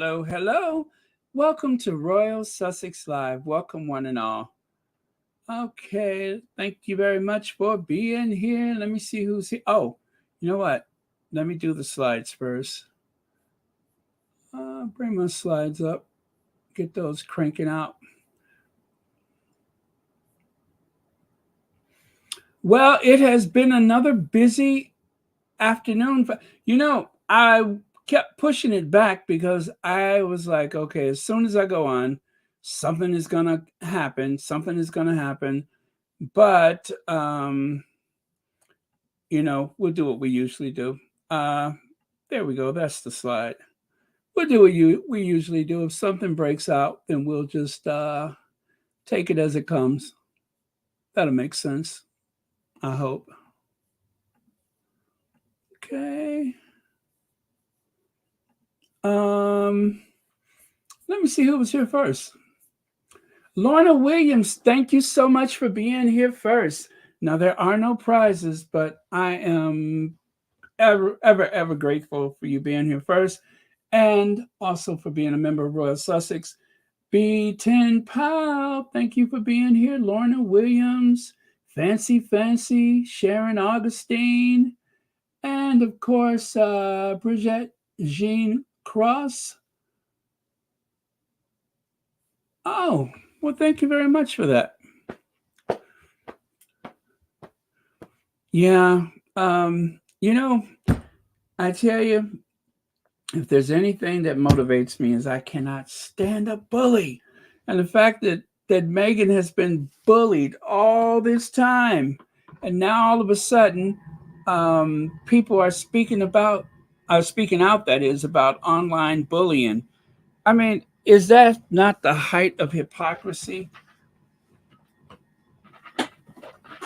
Hello, hello. Welcome to Royal Sussex Live. Welcome, one and all. Okay, thank you very much for being here. Let me see who's here. Oh, you know what? Let me do the slides first. Bring my slides up, get those cranking out. Well, it has been another busy afternoon. I kept pushing it back because I was like, okay, as soon as I go on, something is going to happen. Something is going to happen. But, we'll do what we usually do. There we go. That's the slide. We'll do what we usually do. If something breaks out, then we'll just take it as it comes. That'll make sense, I hope. Okay. Let me see who was here first. Lorna Williams, thank you so much for being here first. Now, there are no prizes, but I am ever grateful for you being here first, and also for being a member of Royal Sussex. B10 Powell, thank you for being here. Lorna Williams, Fancy, Sharon Augustine, and of course, Bridget Jean Cross. Oh, well, thank you very much for that. Yeah, I tell you, if there's anything that motivates me is I cannot stand a bully. And the fact that Meghan has been bullied all this time, and now all of a sudden, people are speaking out, that is, about online bullying. I mean, is that not the height of hypocrisy?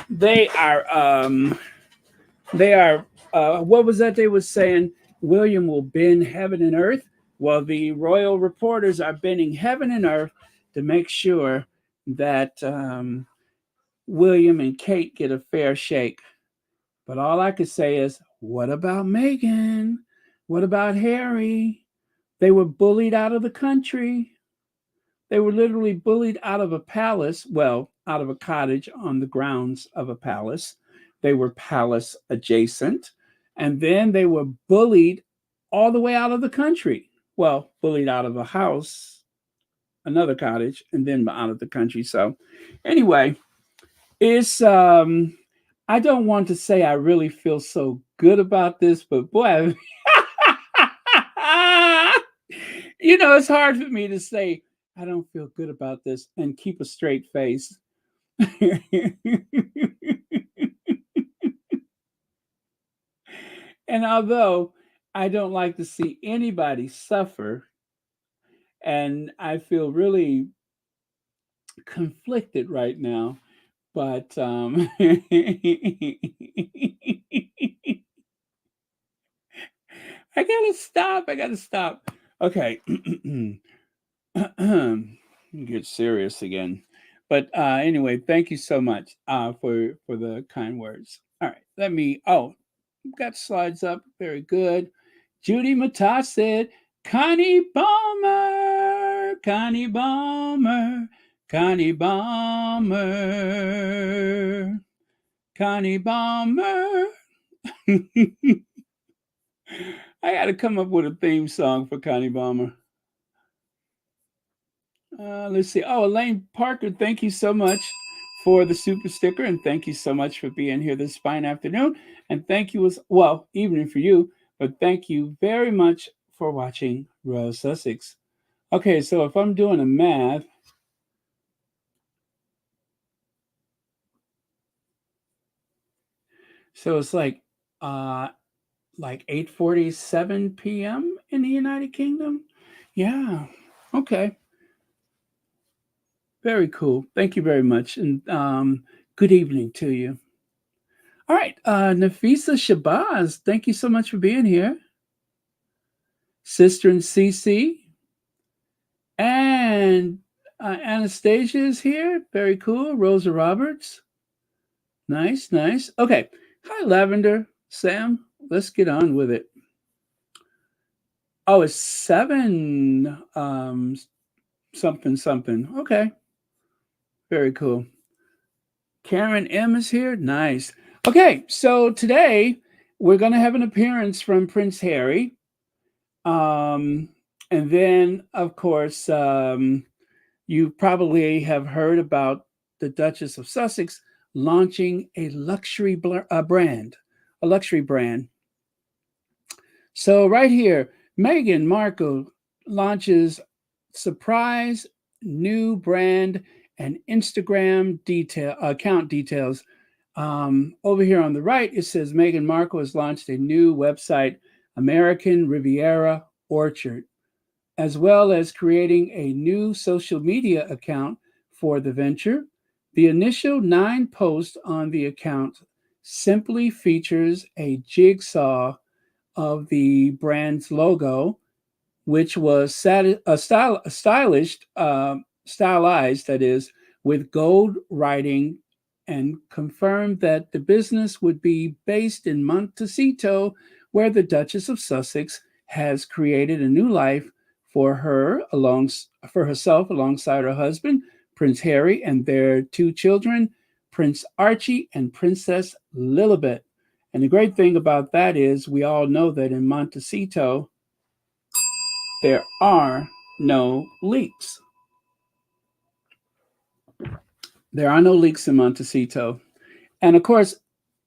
They are, what was that they were saying? William will bend heaven and earth. Well, the royal reporters are bending heaven and earth to make sure that William and Kate get a fair shake. But all I could say is, what about Meghan? What about Harry? They were bullied out of the country. They were literally bullied out of a palace, well, out of a cottage on the grounds of a palace. They were palace adjacent. And then they were bullied all the way out of the country. Well, bullied out of a house, another cottage, and then out of the country. So anyway, it's I don't want to say I really feel so good about this, but boy, it's hard for me to say I don't feel good about this and keep a straight face. And although I don't like to see anybody suffer, and I feel really conflicted right now, but I gotta stop. Okay. Get serious again. But anyway, thank you so much for the kind words. All right, got slides up. Very good. Judy Matas said, Connie Balmer, Connie Balmer, Connie Balmer, Connie Balmer. I got to come up with a theme song for Connie Balmer. Let's see. Oh, Elaine Parker, thank you so much for the super sticker, and thank you so much for being here this fine afternoon. And thank you evening for you, but thank you very much for watching Royal Sussex. Okay, so if I'm doing a math, so it's like 8:47 p.m. in the United Kingdom. Yeah. Okay. Very cool. Thank you very much, and good evening to you. All right, Nafisa Shabazz, thank you so much for being here. Sister and Cece, and Anastasia is here. Very cool. Rosa Roberts. Nice. Okay. Hi, Lavender. Sam, let's get on with it. Oh, it's 7 something something. Okay, very cool. Karen M is here. Nice. Okay, so today we're going to have an appearance from Prince Harry. Um, and then, of course, you probably have heard about the Duchess of Sussex launching a brand, a luxury brand. So, right here, Meghan Markle launches surprise new brand and Instagram detail account details. Over here on the right, it says Meghan Markle has launched a new website, American Riviera Orchard, as well as creating a new social media account for the venture. The initial 9 posts on the account simply features a jigsaw of the brand's logo, which was stylized, that is, with gold writing, and confirmed that the business would be based in Montecito, where the Duchess of Sussex has created a new life for herself alongside her husband, Prince Harry, and their 2 children, Prince Archie and Princess Lilibet. And the great thing about that is we all know that in Montecito, there are no leaks. There are no leaks in Montecito. And of course,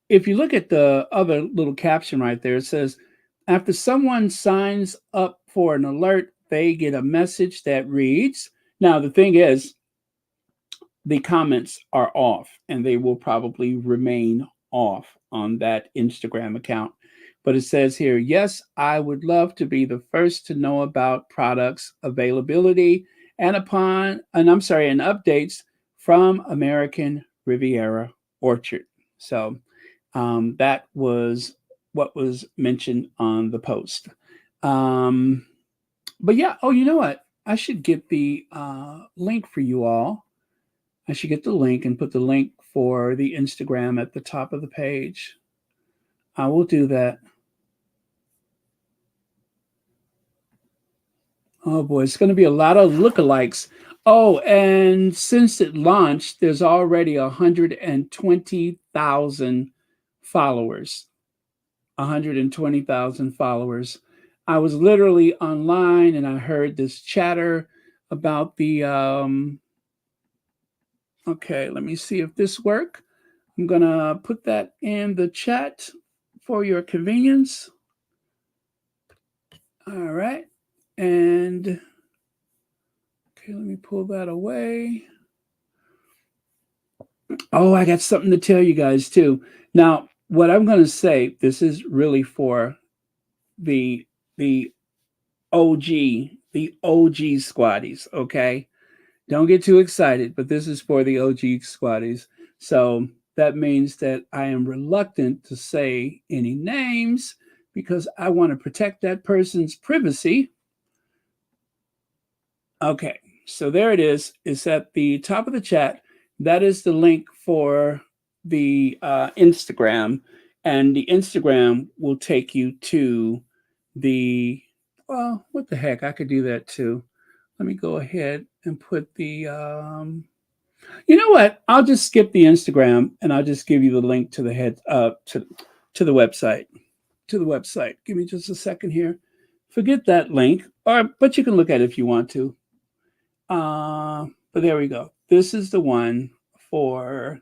if you look at the other little caption right there, it says, after someone signs up for an alert, they get a message that reads, now the thing is, the comments are off and they will probably remain off on that Instagram account. But it says here, yes, I would love to be the first to know about products availability and and updates from American Riviera Orchard. So that was what was mentioned on the post. But yeah, oh, you know what? I should get the link for you all. I should get the link and put the link for the Instagram at the top of the page. I will do that. Oh boy, it's going to be a lot of lookalikes. Oh, and since it launched, there's already 120,000 followers. 120,000 followers. I was literally online and I heard this chatter about the. Okay, let me see if this works. I'm going to put that in the chat for your convenience. All right. And okay, let me pull that away. Oh, I got something to tell you guys too. Now, what I'm going to say, this is really for the the OG squaddies, okay? Don't get too excited, but this is for the OG squaddies. So that means that I am reluctant to say any names because I want to protect that person's privacy. Okay, so there it is. It's at the top of the chat. That is the link for the Instagram, and the Instagram will take you to the. Well, what the heck? I could do that too. Let me go ahead and put the. You know what? I'll just skip the Instagram and I'll just give you the link to the to the website. To the website. Give me just a second here. Forget that link, but you can look at it if you want to. But there we go. This is the one for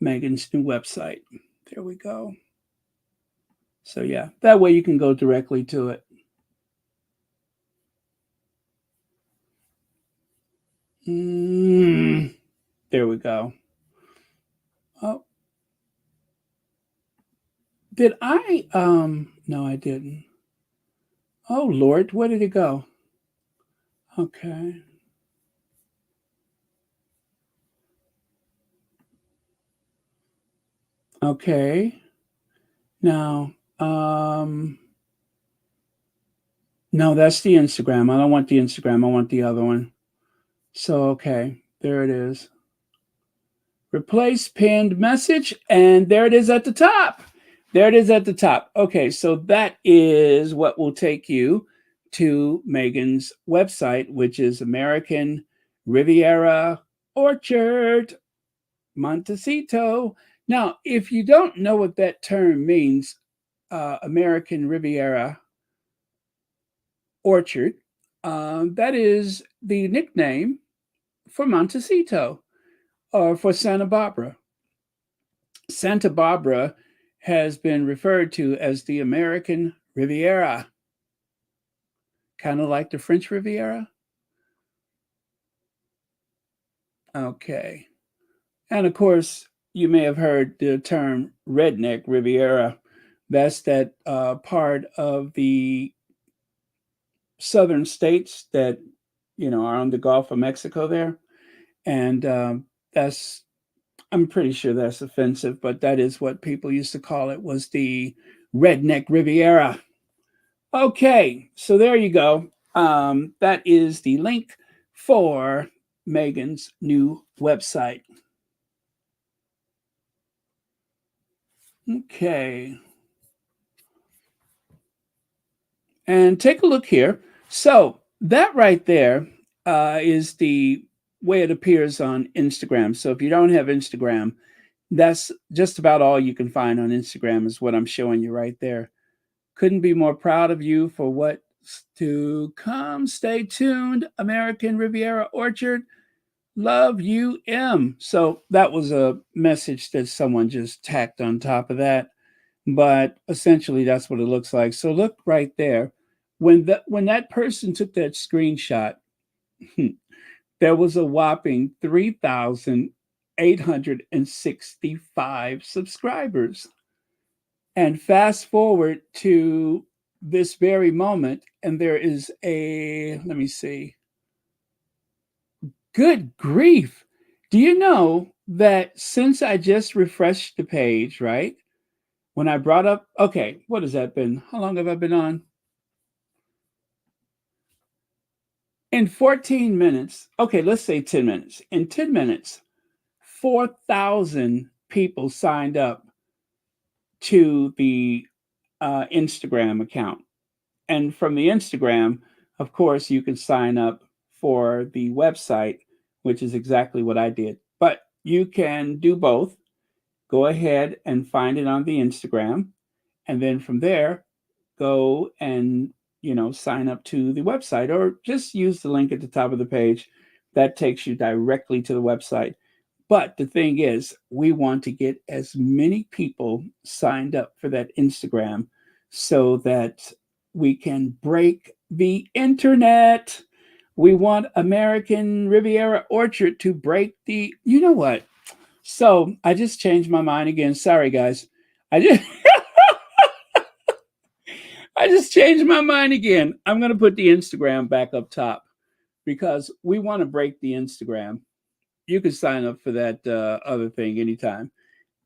Meghan's new website. There we go. So yeah, that way you can go directly to it. There we go. Oh, did I? No, I didn't. Oh Lord, where did it go? Okay. Okay. Now, no, that's the Instagram. I don't want the Instagram. I want the other one. So, okay, there it is. Replace pinned message, and there it is at the top. There it is at the top. Okay, so that is what will take you to Meghan's website, which is American Riviera Orchard, Montecito. Now, if you don't know what that term means, American Riviera Orchard, that is the nickname for Montecito or for Santa Barbara. Santa Barbara has been referred to as the American Riviera, kind of like the French Riviera. Okay. And of course, you may have heard the term redneck Riviera. That's that part of the southern states that, are on the Gulf of Mexico there. And that's, I'm pretty sure that's offensive, but that is what people used to call it, was the redneck Riviera. Okay, so there you go. That is the link for Meghan's new website. Okay. And take a look here. So that right there is the way it appears on Instagram. So if you don't have Instagram, that's just about all you can find on Instagram is what I'm showing you right there. Couldn't be more proud of you for what's to come. Stay tuned. American Riviera Orchard. Love you, M. So that was a message that someone just tacked on top of that. But essentially, that's what it looks like. So look right there. When that person took that screenshot, there was a whopping 3,865 subscribers. And fast forward to this very moment, and there is let me see. Good grief. Do you know that since I just refreshed the page, right? When I brought up, okay, what has that been? How long have I been on? In 14 minutes, okay, let's say 10 minutes. In 10 minutes, 4,000 people signed up to the Instagram account. And from the Instagram, of course, you can sign up for the website, which is exactly what I did. But you can do both. Go ahead and find it on the Instagram. And then from there, go and sign up to the website, or just use the link at the top of the page. That takes you directly to the website. But the thing is, we want to get as many people signed up for that Instagram so that we can break the internet. We want American Riviera Orchard to break the, you know what? So I just changed my mind again. Sorry, guys. I just changed my mind again. I'm going to put the Instagram back up top because we want to break the Instagram. You can sign up for that other thing anytime.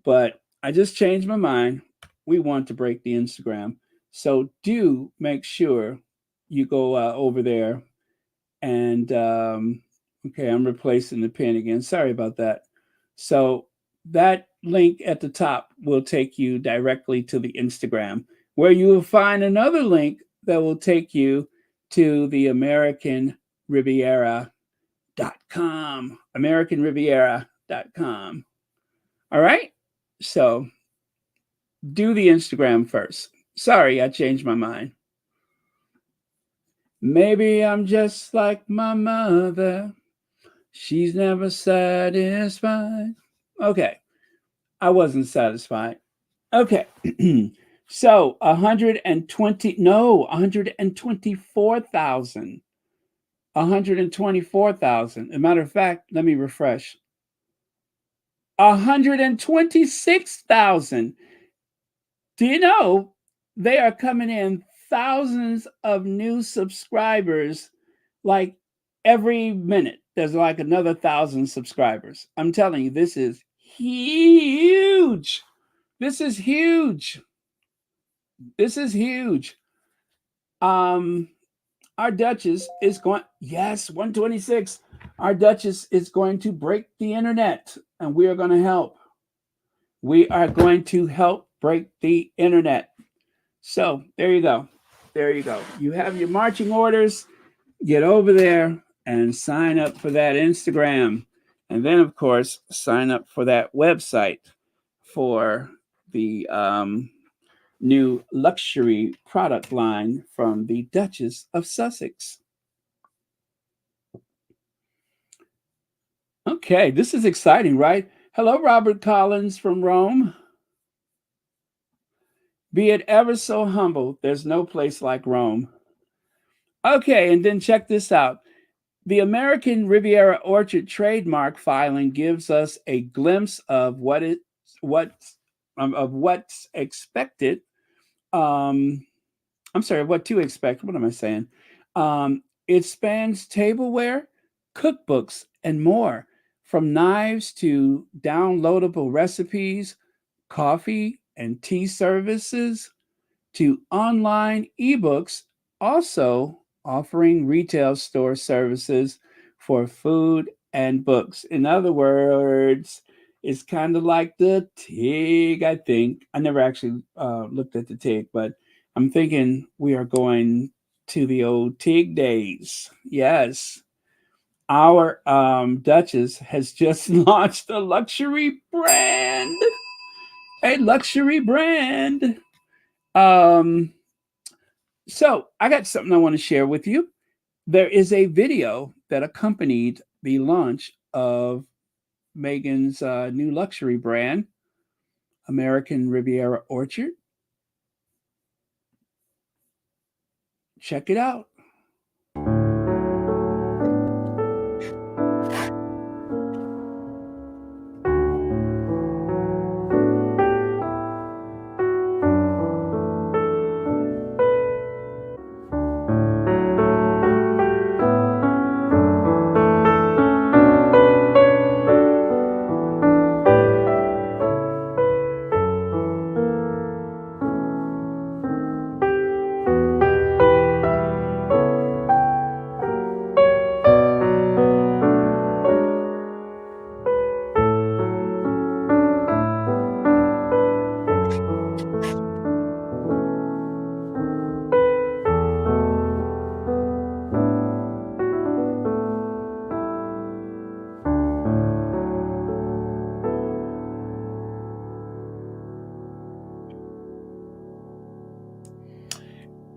But I just changed my mind. We want to break the Instagram. So do make sure you go over there. And okay, I'm replacing the pin again. Sorry about that. So that link at the top will take you directly to the Instagram, where you will find another link that will take you to the American Riviera.com. AmericanRiviera.com. All right? So do the Instagram first. Sorry, I changed my mind. Maybe I'm just like my mother. She's never satisfied. Okay. I wasn't satisfied. Okay. So 124,000. 124,000. As a matter of fact, let me refresh. 126,000. Do you know they are coming in thousands of new subscribers like every minute? There's like another 1,000 subscribers. I'm telling you, this is huge. This is huge. This is huge. Our Duchess is going, yes, 126. Our Duchess is going to break the internet, and we are going to help. We are going to help break the internet. So there you go. There you go. You have your marching orders. Get over there and sign up for that Instagram. And then, of course, sign up for that website for the new luxury product line from the Duchess of Sussex. Okay, this is exciting, right? Hello, Robert Collins from Rome. Be it ever so humble, there's no place like Rome. Okay, and then check this out. The American Riviera Orchard trademark filing gives us a glimpse of what's of what's expected. I'm sorry, what to expect. What am I saying? It spans tableware, cookbooks, and more, from knives to downloadable recipes, coffee and tea services, to online ebooks, also offering retail store services for food and books. In other words, it's kind of like the TIG, I think. I never actually looked at the TIG, but I'm thinking we are going to the old TIG days. Yes. Our Duchess has just launched a luxury brand. A luxury brand. Um, So I got something I want to share with you. There is a video that accompanied the launch of Meghan's new luxury brand, American Riviera Orchard. Check it out.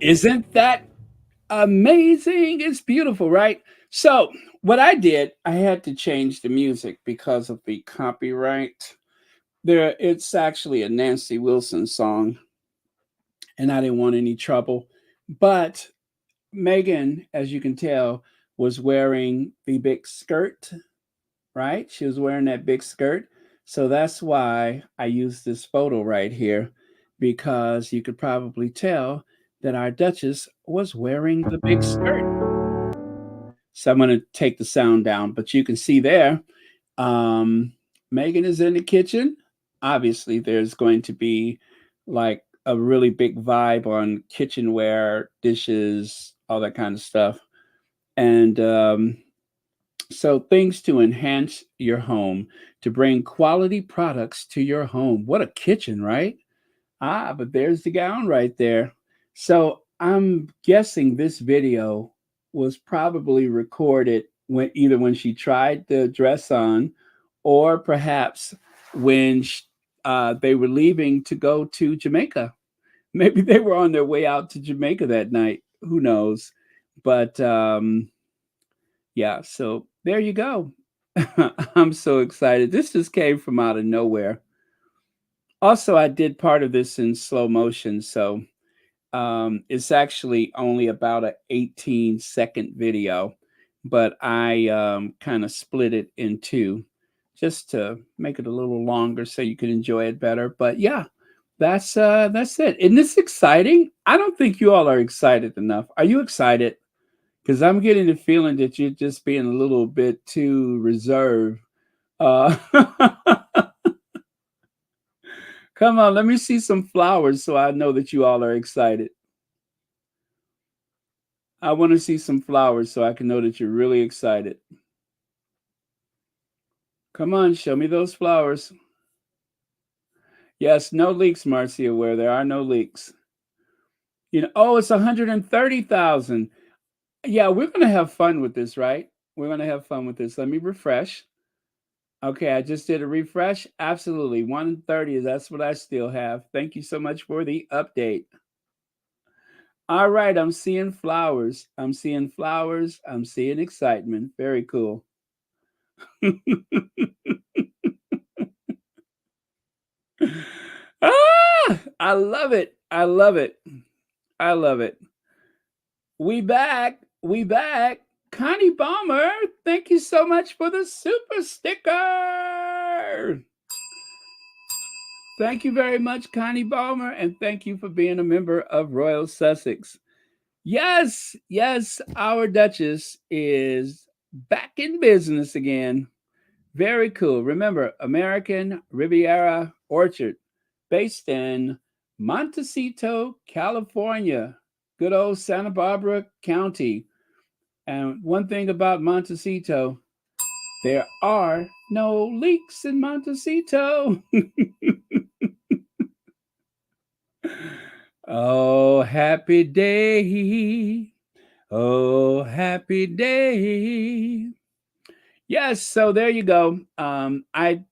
Isn't that amazing? It's beautiful, right? So, what I did, I had to change the music because of the copyright. There, it's actually a Nancy Wilson song, and I didn't want any trouble. But Meghan, as you can tell, was wearing the big skirt, right? She was wearing that big skirt. So that's why I used this photo right here, because you could probably tell that our Duchess was wearing the big skirt. So I'm going to take the sound down, but you can see there, um, Meghan is in the kitchen. Obviously, there's going to be like a really big vibe on kitchenware, dishes, all that kind of stuff. And so, things to enhance your home, to bring quality products to your home. What a kitchen, right? Ah, but there's the gown right there. So, I'm guessing this video was probably recorded when either when she tried the dress on, or perhaps when they were leaving to go to Jamaica. Maybe they were on their way out to Jamaica that night. Who knows? But yeah, so there you go. I'm so excited. This just came from out of nowhere. Also, I did part of this in slow motion, so it's actually only about an 18-second video, but I kind of split it in two just to make it a little longer so you can enjoy it better. But yeah, that's it. Isn't this exciting? I don't think you all are excited enough. Are you excited? Because I'm getting the feeling that you're just being a little bit too reserved. Uh, Come on, let me see some flowers so I know that you all are excited. I want to see some flowers so I can know that you're really excited. Come on, show me those flowers. Yes, no leaks, Marcia, where there are no leaks. Oh, it's 130,000. Yeah, we're going to have fun with this, right? We're going to have fun with this. Let me refresh. Okay, I just did a refresh. Absolutely. 130, that's what I still have. Thank you so much for the update. All right, I'm seeing flowers. I'm seeing flowers. I'm seeing excitement. Very cool. I love it. I love it. I love it. We back. We back. Connie Balmer, thank you so much for the super sticker. Thank you very much, Connie Balmer, and thank you for being a member of Royal Sussex. Yes, yes, our Duchess is back in business again. Very cool. Remember, American Riviera Orchard, based in Montecito, California, good old Santa Barbara County. And one thing about Montecito, there are no leaks in Montecito. Oh, happy day. Oh, happy day. Yes, so there you go. I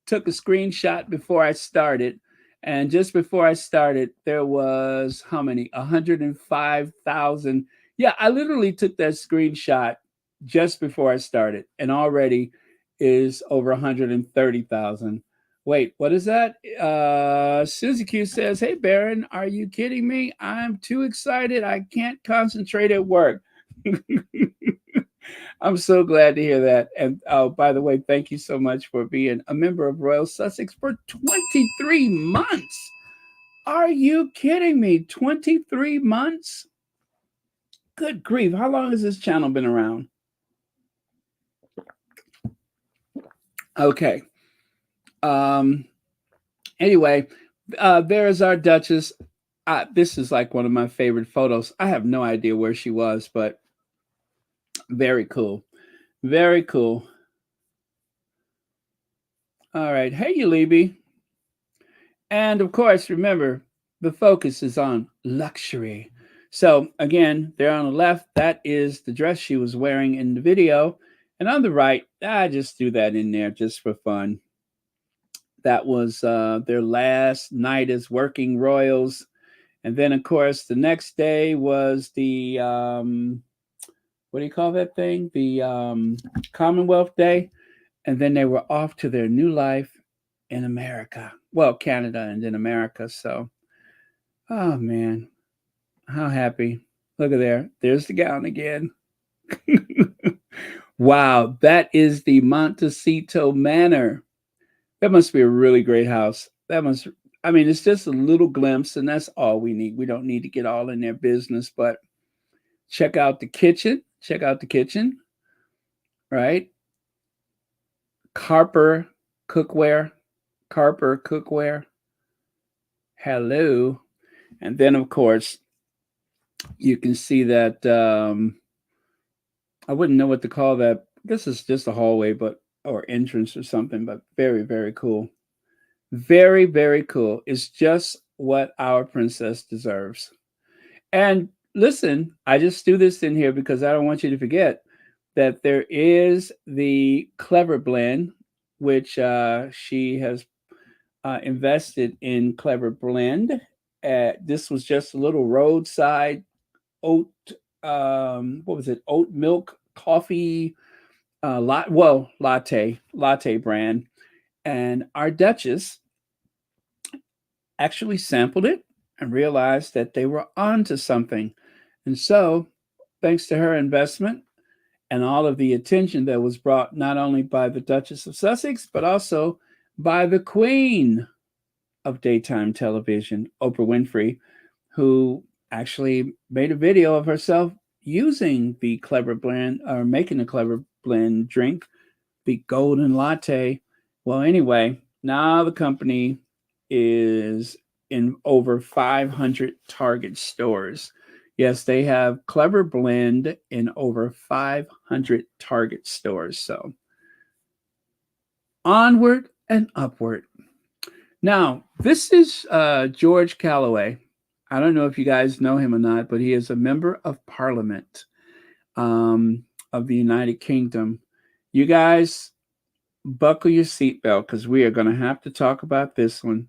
took a screenshot before I started. And just before I started, there was how many? 105,000. Yeah, I literally took that screenshot just before I started, and already is over 130,000. Wait, what is that? Susie Q says, "Hey Baron, are you kidding me? I'm too excited. I can't concentrate at work." I'm so glad to hear that. And oh, by the way, thank you so much for being a member of Royal Sussex for 23 months. Are you kidding me? 23 months? Good grief. How long has this channel been around? Okay. Anyway, there's our Duchess. This is like one of my favorite photos. I have no idea where she was, but very cool. Very cool. All right. Hey, Yulibi. And of course, remember, the focus is on luxury. So again, there on the left, that is the dress she was wearing in the video. And on the right, I just threw that in there just for fun. That was their last night as working royals. And then, of course, the next day was the, what do you call that thing? The Commonwealth Day. And then they were off to their new life in America. Well, Canada and then America. So, oh man, how happy. Look at there. There's the gown again. Wow, that is the Montecito Manor. That must be a really great house. I mean, it's just a little glimpse, and that's all we need. We don't need to get all in their business, but check out the kitchen. Check out the kitchen, right? Carper cookware. Carper cookware. Hello. And then, of course, you can see that I wouldn't know what to call that. This is just a hallway, but or entrance or something, but very, very cool. Very, very cool. It's just what our princess deserves. And listen, I just threw this in here because I don't want you to forget that there is the Clever Blend, which she has invested in Clever Blend. This was just a little roadside oat, what was it? Oat milk coffee, latte brand. And our Duchess actually sampled it and realized that they were onto something. And so, thanks to her investment and all of the attention that was brought not only by the Duchess of Sussex, but also by the Queen of daytime television, Oprah Winfrey, who actually made a video of herself using the Clever Blend or making a Clever Blend drink, the golden latte. Well, anyway, now the company is in over 500 Target stores. Yes, they have Clever Blend in over 500 Target stores. So onward and upward. Now, this is George Galloway. I don't know if you guys know him or not, but he is a member of Parliament of the United Kingdom. You guys, buckle your seatbelt because we are going to have to talk about this one.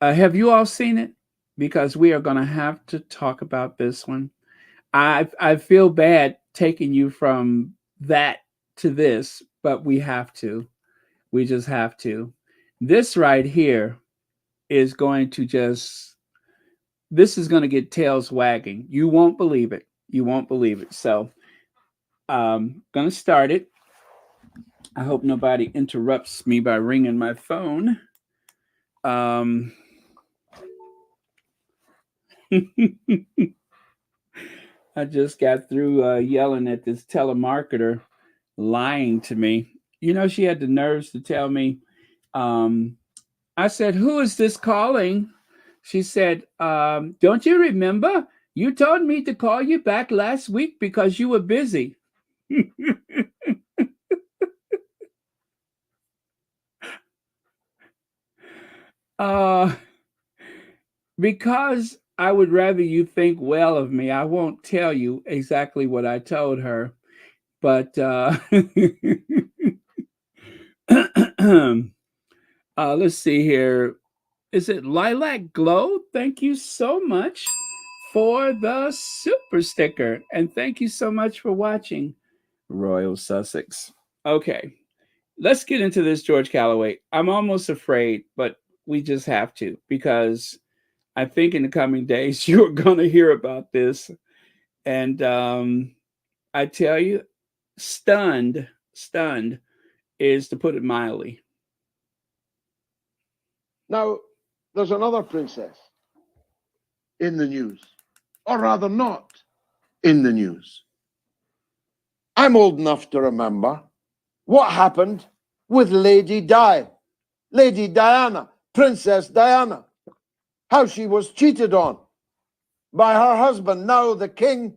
Have you all seen it? Because we are going to have to talk about this one. I feel bad taking you from that to this, but we have to. We just have to. This right here is going to just, this is going to get tails wagging. You won't believe it. You won't believe it. So going to start it. I hope nobody interrupts me by ringing my phone. Um, I just got through yelling at this telemarketer lying to me. You know, she had the nerves to tell me, I said, "Who is this calling?" She said, "Don't you remember? You told me to call you back last week because you were busy." uh, because I would rather you think well of me, I won't tell you exactly what I told her. But let's see here. Is it Lilac Glow? Thank you so much for the super sticker. And thank you so much for watching Royal Sussex. Okay, let's get into this, George Galloway. I'm almost afraid, but we just have to because I think in the coming days you're going to hear about this. And I tell you, stunned is to put it mildly. Now, there's another princess in the news, or rather not in the news. I'm old enough to remember what happened with Lady Diana, Princess Diana, how she was cheated on by her husband, now the King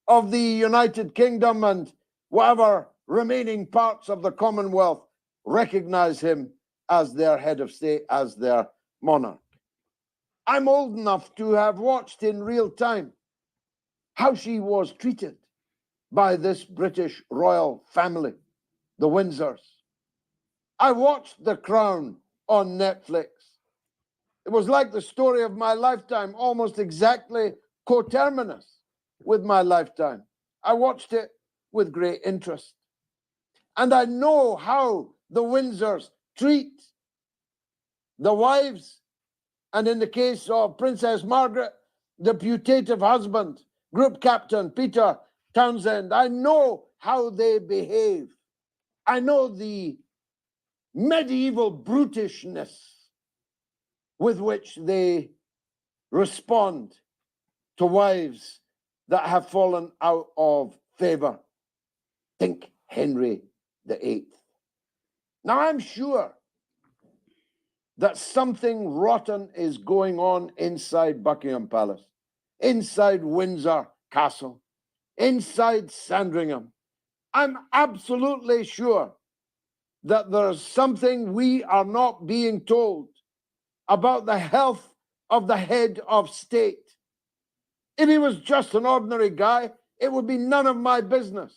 of the United Kingdom and whatever remaining parts of the Commonwealth recognize him as their head of state, as their monarch. I'm old enough to have watched in real time how she was treated by this British royal family, the Windsors. I watched The Crown on Netflix. It was like the story of my lifetime, almost exactly coterminous with my lifetime. I watched it with great interest. And I know how the Windsors treat the wives, and in the case of Princess Margaret, the putative husband, Group Captain Peter Townsend. I know how they behave. I know the medieval brutishness with which they respond to wives that have fallen out of favor. Think Henry VIII. Now, I'm sure that something rotten is going on inside Buckingham Palace, inside Windsor Castle, inside Sandringham. I'm absolutely sure that there's something we are not being told about the health of the head of state. If he was just an ordinary guy, it would be none of my business.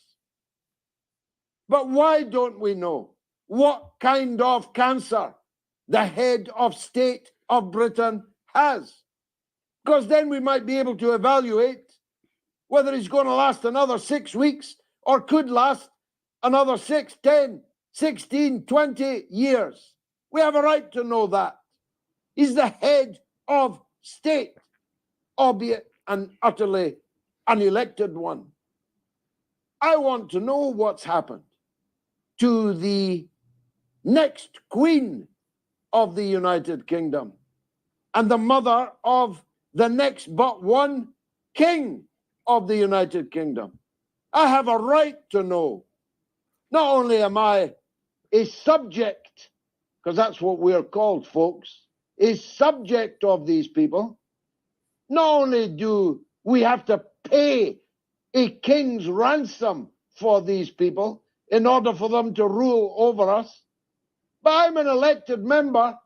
But why don't we know what kind of cancer the head of state of Britain has? Because then we might be able to evaluate whether he's going to last another 6 weeks or could last another 6, 10, 16, 20 years. We have a right to know that. He's the head of state, albeit an utterly unelected one. I want to know what's happened to the next queen of the United Kingdom and the mother of the next but one king of the United Kingdom. I have a right to know. Not only am I a subject, because that's what we're called, folks, a subject of these people, not only do we have to pay a king's ransom for these people in order for them to rule over us, but I'm an elected member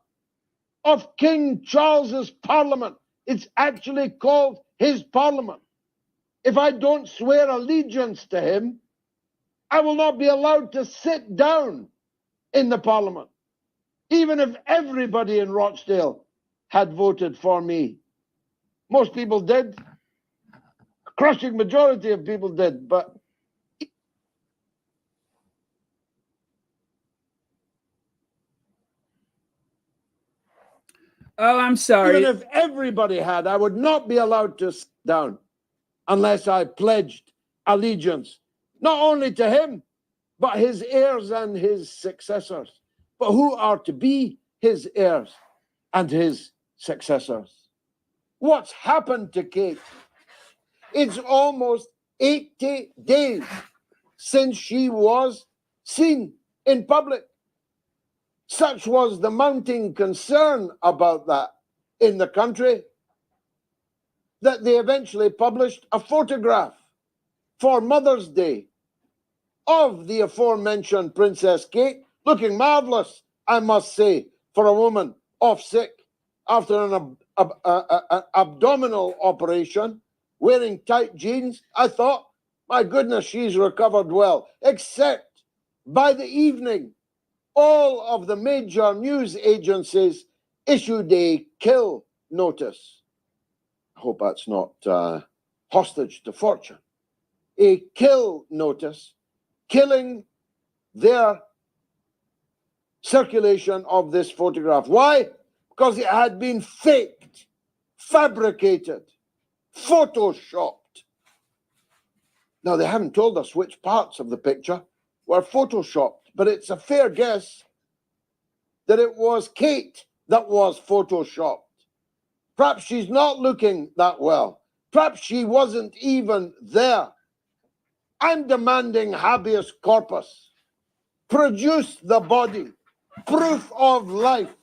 of King Charles's Parliament It's actually called his parliament. If I don't swear allegiance to him, I will not be allowed to sit down in the parliament, even if everybody in Rochdale had voted for me. Most people did. A crushing majority of people did, but Oh, I'm sorry. even if everybody had, I would not be allowed to sit down unless I pledged allegiance, not only to him, but his heirs and his successors. But who are to be his heirs and his successors? What's happened to Kate? It's almost 80 days since she was seen in public. Such was the mounting concern about that in the country that they eventually published a photograph for Mother's Day of the aforementioned Princess Kate, looking marvelous, I must say, for a woman off sick after an abdominal operation, wearing tight jeans. I thought, my goodness, she's recovered well. Except by the evening, all of the major news agencies issued a kill notice. I hope that's not hostage to fortune. A kill notice, killing their circulation of this photograph. Why? Because it had been faked, fabricated, photoshopped. Now, they haven't told us which parts of the picture were photoshopped, but it's a fair guess that it was Kate that was photoshopped. Perhaps she's not looking that well. Perhaps she wasn't even there. I'm demanding habeas corpus. Produce the body. Proof of life.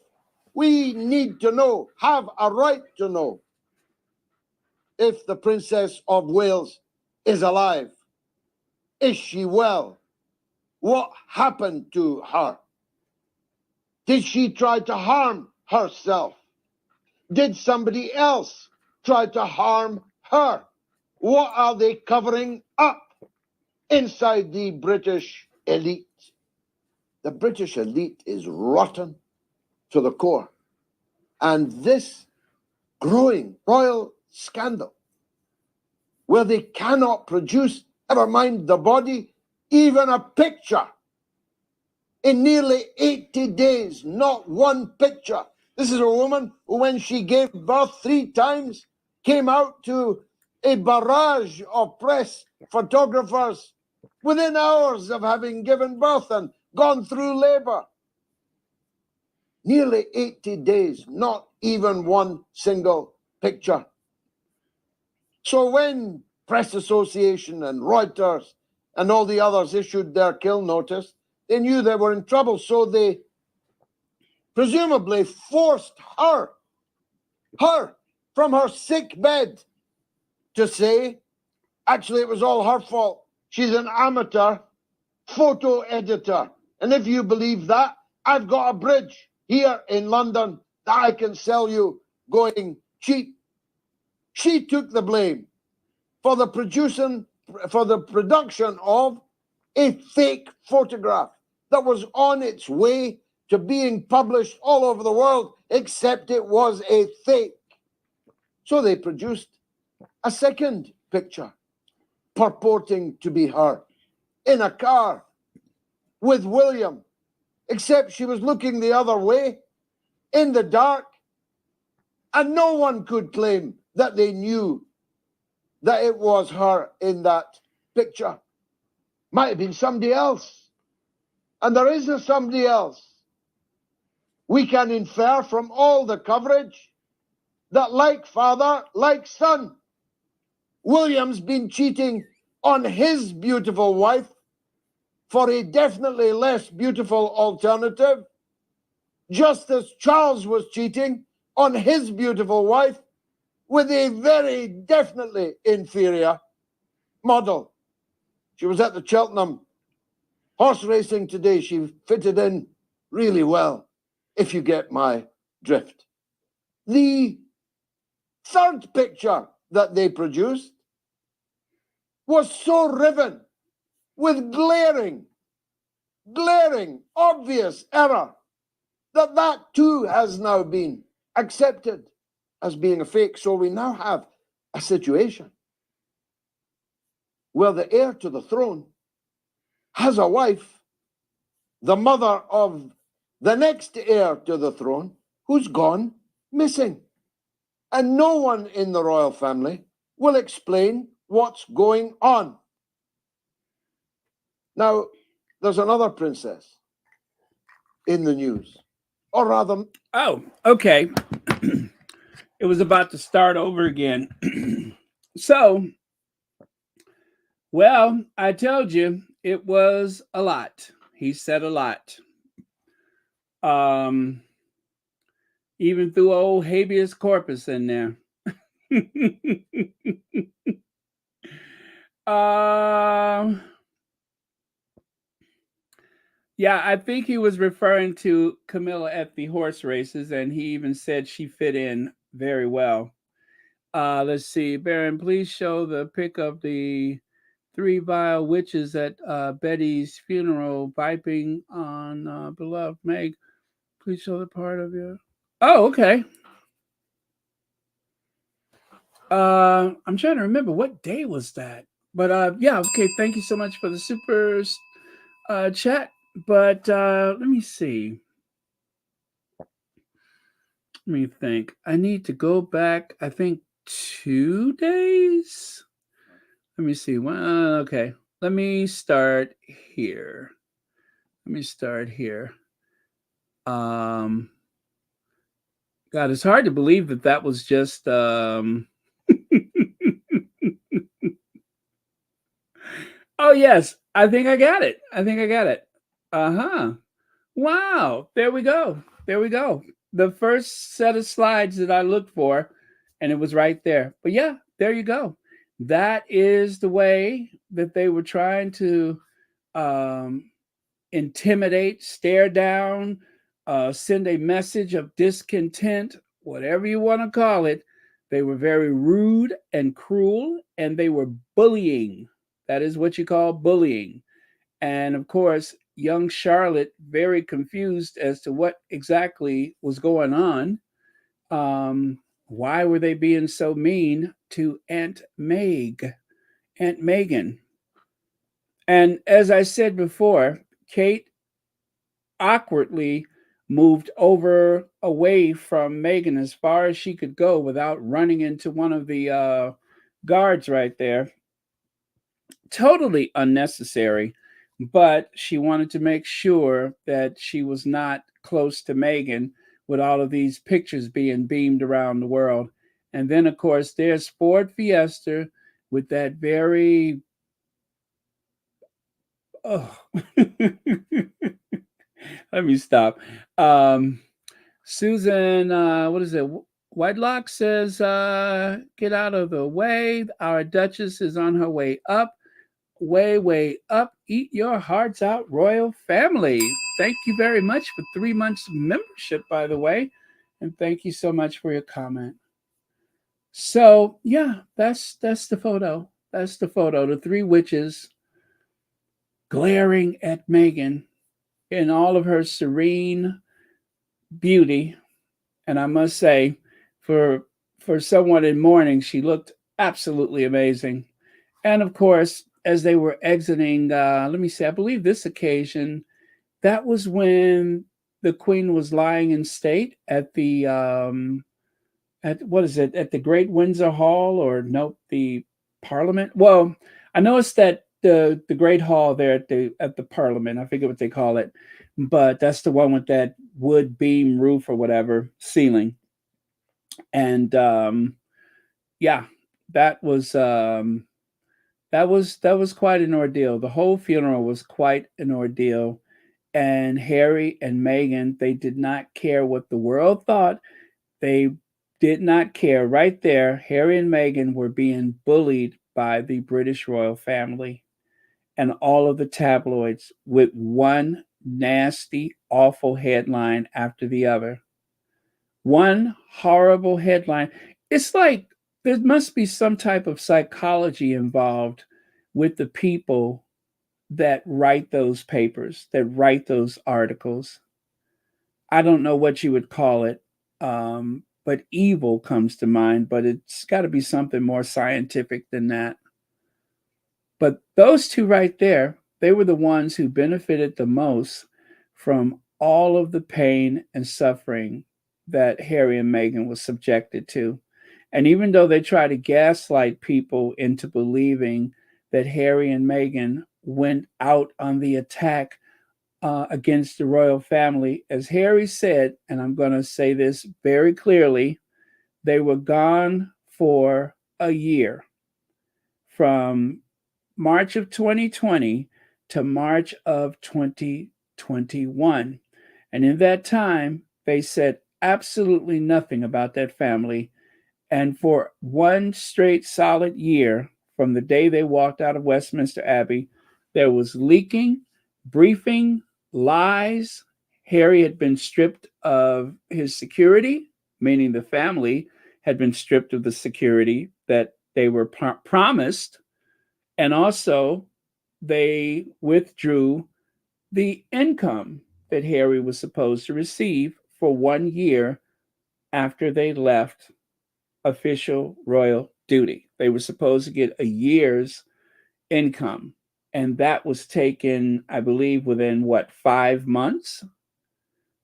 We need to know, have a right to know, if the Princess of Wales is alive. Is she well? What happened to her? Did she try to harm herself? Did somebody else try to harm her? What are they covering up inside the British elite? The British elite is rotten to the core. And this growing royal scandal, where they cannot produce, never mind the body, even a picture. In nearly 80 days, not one picture. This is a woman who, when she gave birth 3 times, came out to a barrage of press photographers within hours of having given birth and gone through labor. Nearly 80 days, not even one single picture. So when Press Association and Reuters and all the others issued their kill notice, they knew they were in trouble. So they presumably forced her from her sick bed to say, actually, it was all her fault. She's an amateur photo editor. And if you believe that, I've got a bridge here in London that I can sell you going cheap. She took the blame for the production of a fake photograph that was on its way to being published all over the world, except it was a fake. So they produced a second picture purporting to be her in a car with William, except she was looking the other way in the dark, and no one could claim that they knew that it was her in that picture. Might have been somebody else. And there isn't somebody else. We can infer from all the coverage that, like father, like son, William's been cheating on his beautiful wife for a definitely less beautiful alternative, just as Charles was cheating on his beautiful wife with a very definitely inferior model. She was at the Cheltenham horse racing today. She fitted in really well, if you get my drift. The third picture that they produced was so riven with glaring, obvious error that too has now been accepted as being a fake. So we now have a situation where the heir to the throne has a wife, the mother of the next heir to the throne, who's gone missing. And no one in the royal family will explain what's going on. Now, there's another princess in the news, or rather... Oh, okay. It was about to start over again. So, well, I told you it was a lot. He said a lot. Even threw old habeas corpus in there. Yeah, I think he was referring to Camilla at the horse races, and he even said she fit in very well. Let's see, Baron, please show the pic of the three vile witches at Betty's funeral viping on beloved Meg. Please show the part of your... Oh, okay. I'm trying to remember what day was that. But yeah, okay, thank you so much for the super chat. But let me see. Let me think. I need to go back, I think 2 days. Let me see. Well, okay. Let me start here. God, it's hard to believe that was just Oh yes, I think I got it. Uh-huh. Wow. There we go. The first set of slides that I looked for, and it was right there. But yeah, there you go. That is the way that they were trying to intimidate, stare down, send a message of discontent, whatever you want to call it. They were very rude and cruel, and they were bullying. That is what you call bullying. And of course, young Charlotte, very confused as to what exactly was going on. Why were they being so mean to Aunt Meghan? And as I said before, Kate awkwardly moved over away from Meghan as far as she could go without running into one of the guards right there. Totally unnecessary, but she wanted to make sure that she was not close to Meghan with all of these pictures being beamed around the world. And then, of course, there's Ford Fiesta with that very... Oh. Let me stop. Susan, what is it? Whitelock says, get out of the way. Our Duchess is on her way up. Way up. Eat your hearts out, royal family. Thank you very much for 3 months membership, by the way. And thank you so much for your comment. So yeah, that's the photo. That's the photo. The three witches glaring at Meghan in all of her serene beauty. And I must say, for someone in mourning, she looked absolutely amazing. And of course, as they were exiting, let me see, I believe this occasion, that was when the Queen was lying in state at the at what is it, at the Great Windsor Hall, or no, the Parliament. Well, I noticed that the Great Hall there at the Parliament, I forget what they call it, but that's the one with that wood beam roof or whatever ceiling. And yeah, that was quite an ordeal. The whole funeral was quite an ordeal. And Harry and Meghan, they did not care what the world thought. They did not care. Right there, Harry and Meghan were being bullied by the British royal family and all of the tabloids with one nasty, awful headline after the other. One horrible headline. It's like there must be some type of psychology involved with the people that write those papers, that write those articles. I don't know what you would call it, but evil comes to mind, but it's got to be something more scientific than that. But those two right there, they were the ones who benefited the most from all of the pain and suffering that Harry and Meghan was subjected to. And even though they try to gaslight people into believing that Harry and Meghan went out on the attack against the royal family, as Harry said, and I'm going to say this very clearly, they were gone for a year from March of 2020 to March of 2021. And in that time, they said absolutely nothing about that family. And for one straight solid year, from the day they walked out of Westminster Abbey, there was leaking, briefing, lies. Harry had been stripped of his security, meaning the family had been stripped of the security that they were promised. And also, they withdrew the income that Harry was supposed to receive for 1 year after they left official royal duty. They were supposed to get a year's income. And that was taken, I believe, within what, 5 months?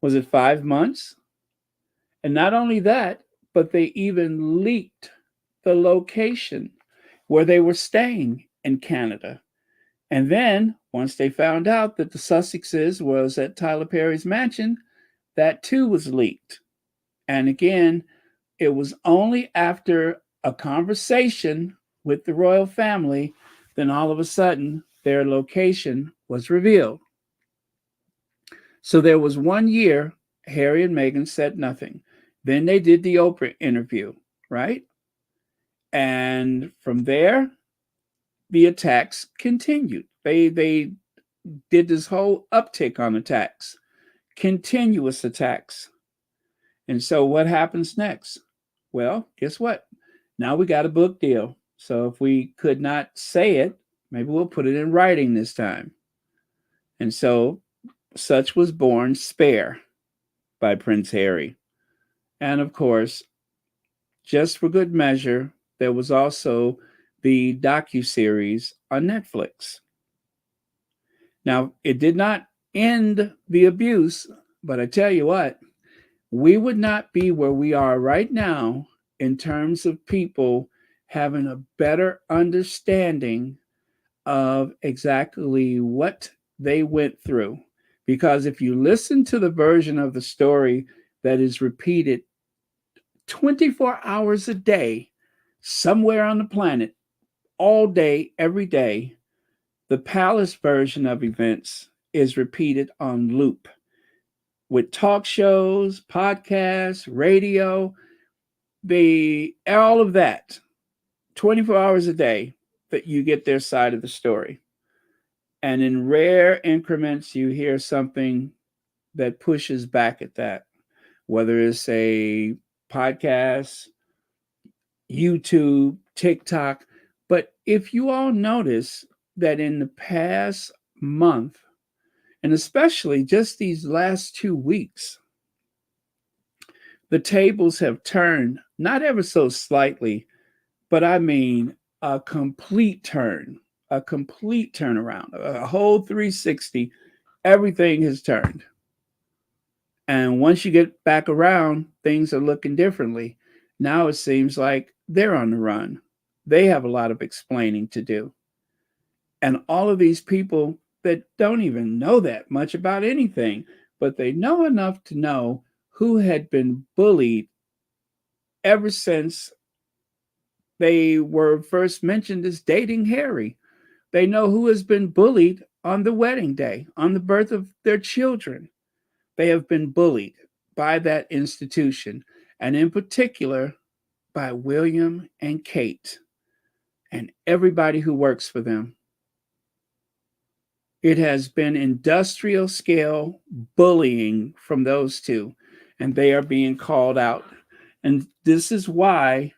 Was it 5 months? And not only that, but they even leaked the location where they were staying in Canada. And then, once they found out that the Sussexes was at Tyler Perry's mansion, that too was leaked. And again, it was only after a conversation with the royal family, then all of a sudden their location was revealed. So there was 1 year, Harry and Meghan said nothing. Then they did the Oprah interview, right? And from there, the attacks continued. They did this whole uptick on attacks, continuous attacks. And so what happens next? Well, guess what? Now we got a book deal. So if we could not say it, maybe we'll put it in writing this time. And so such was born Spare by Prince Harry. And of course, just for good measure, there was also the docuseries on Netflix. Now, it did not end the abuse, but I tell you what, we would not be where we are right now in terms of people having a better understanding of exactly what they went through. Because if you listen to the version of the story that is repeated 24 hours a day, somewhere on the planet, all day, every day, the palace version of events is repeated on loop with talk shows, podcasts, radio, all of that, 24 hours a day, that you get their side of the story. And in rare increments, you hear something that pushes back at that, whether it's a podcast, YouTube, TikTok. But if you all notice that in the past month, and especially just these last 2 weeks, the tables have turned, not ever so slightly, but I mean a complete turn, a complete turnaround, a whole 360. Everything has turned. And once you get back around, things are looking differently. Now it seems like they're on the run. They have a lot of explaining to do. And all of these people that don't even know that much about anything, but they know enough to know who had been bullied ever since they were first mentioned as dating Harry. They know who has been bullied on the wedding day, on the birth of their children. They have been bullied by that institution, and in particular by William and Kate and everybody who works for them. It has been industrial scale bullying from those two, and they are being called out. And this is why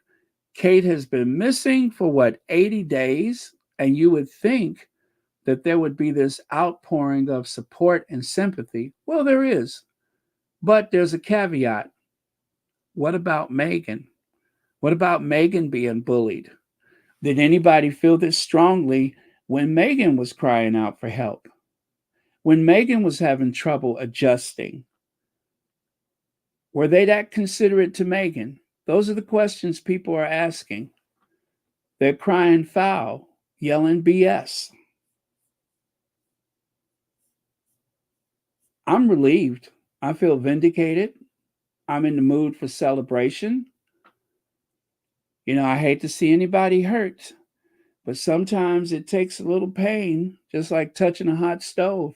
Kate has been missing for what, 80 days? And you would think that there would be this outpouring of support and sympathy. Well, there is. But there's a caveat. What about Meghan? What about Meghan being bullied? Did anybody feel this strongly when Meghan was crying out for help? When Meghan was having trouble adjusting? Were they that considerate to Meghan? Those are the questions people are asking. They're crying foul, yelling BS. I'm relieved. I feel vindicated. I'm in the mood for celebration. You know, I hate to see anybody hurt, but sometimes it takes a little pain, just like touching a hot stove.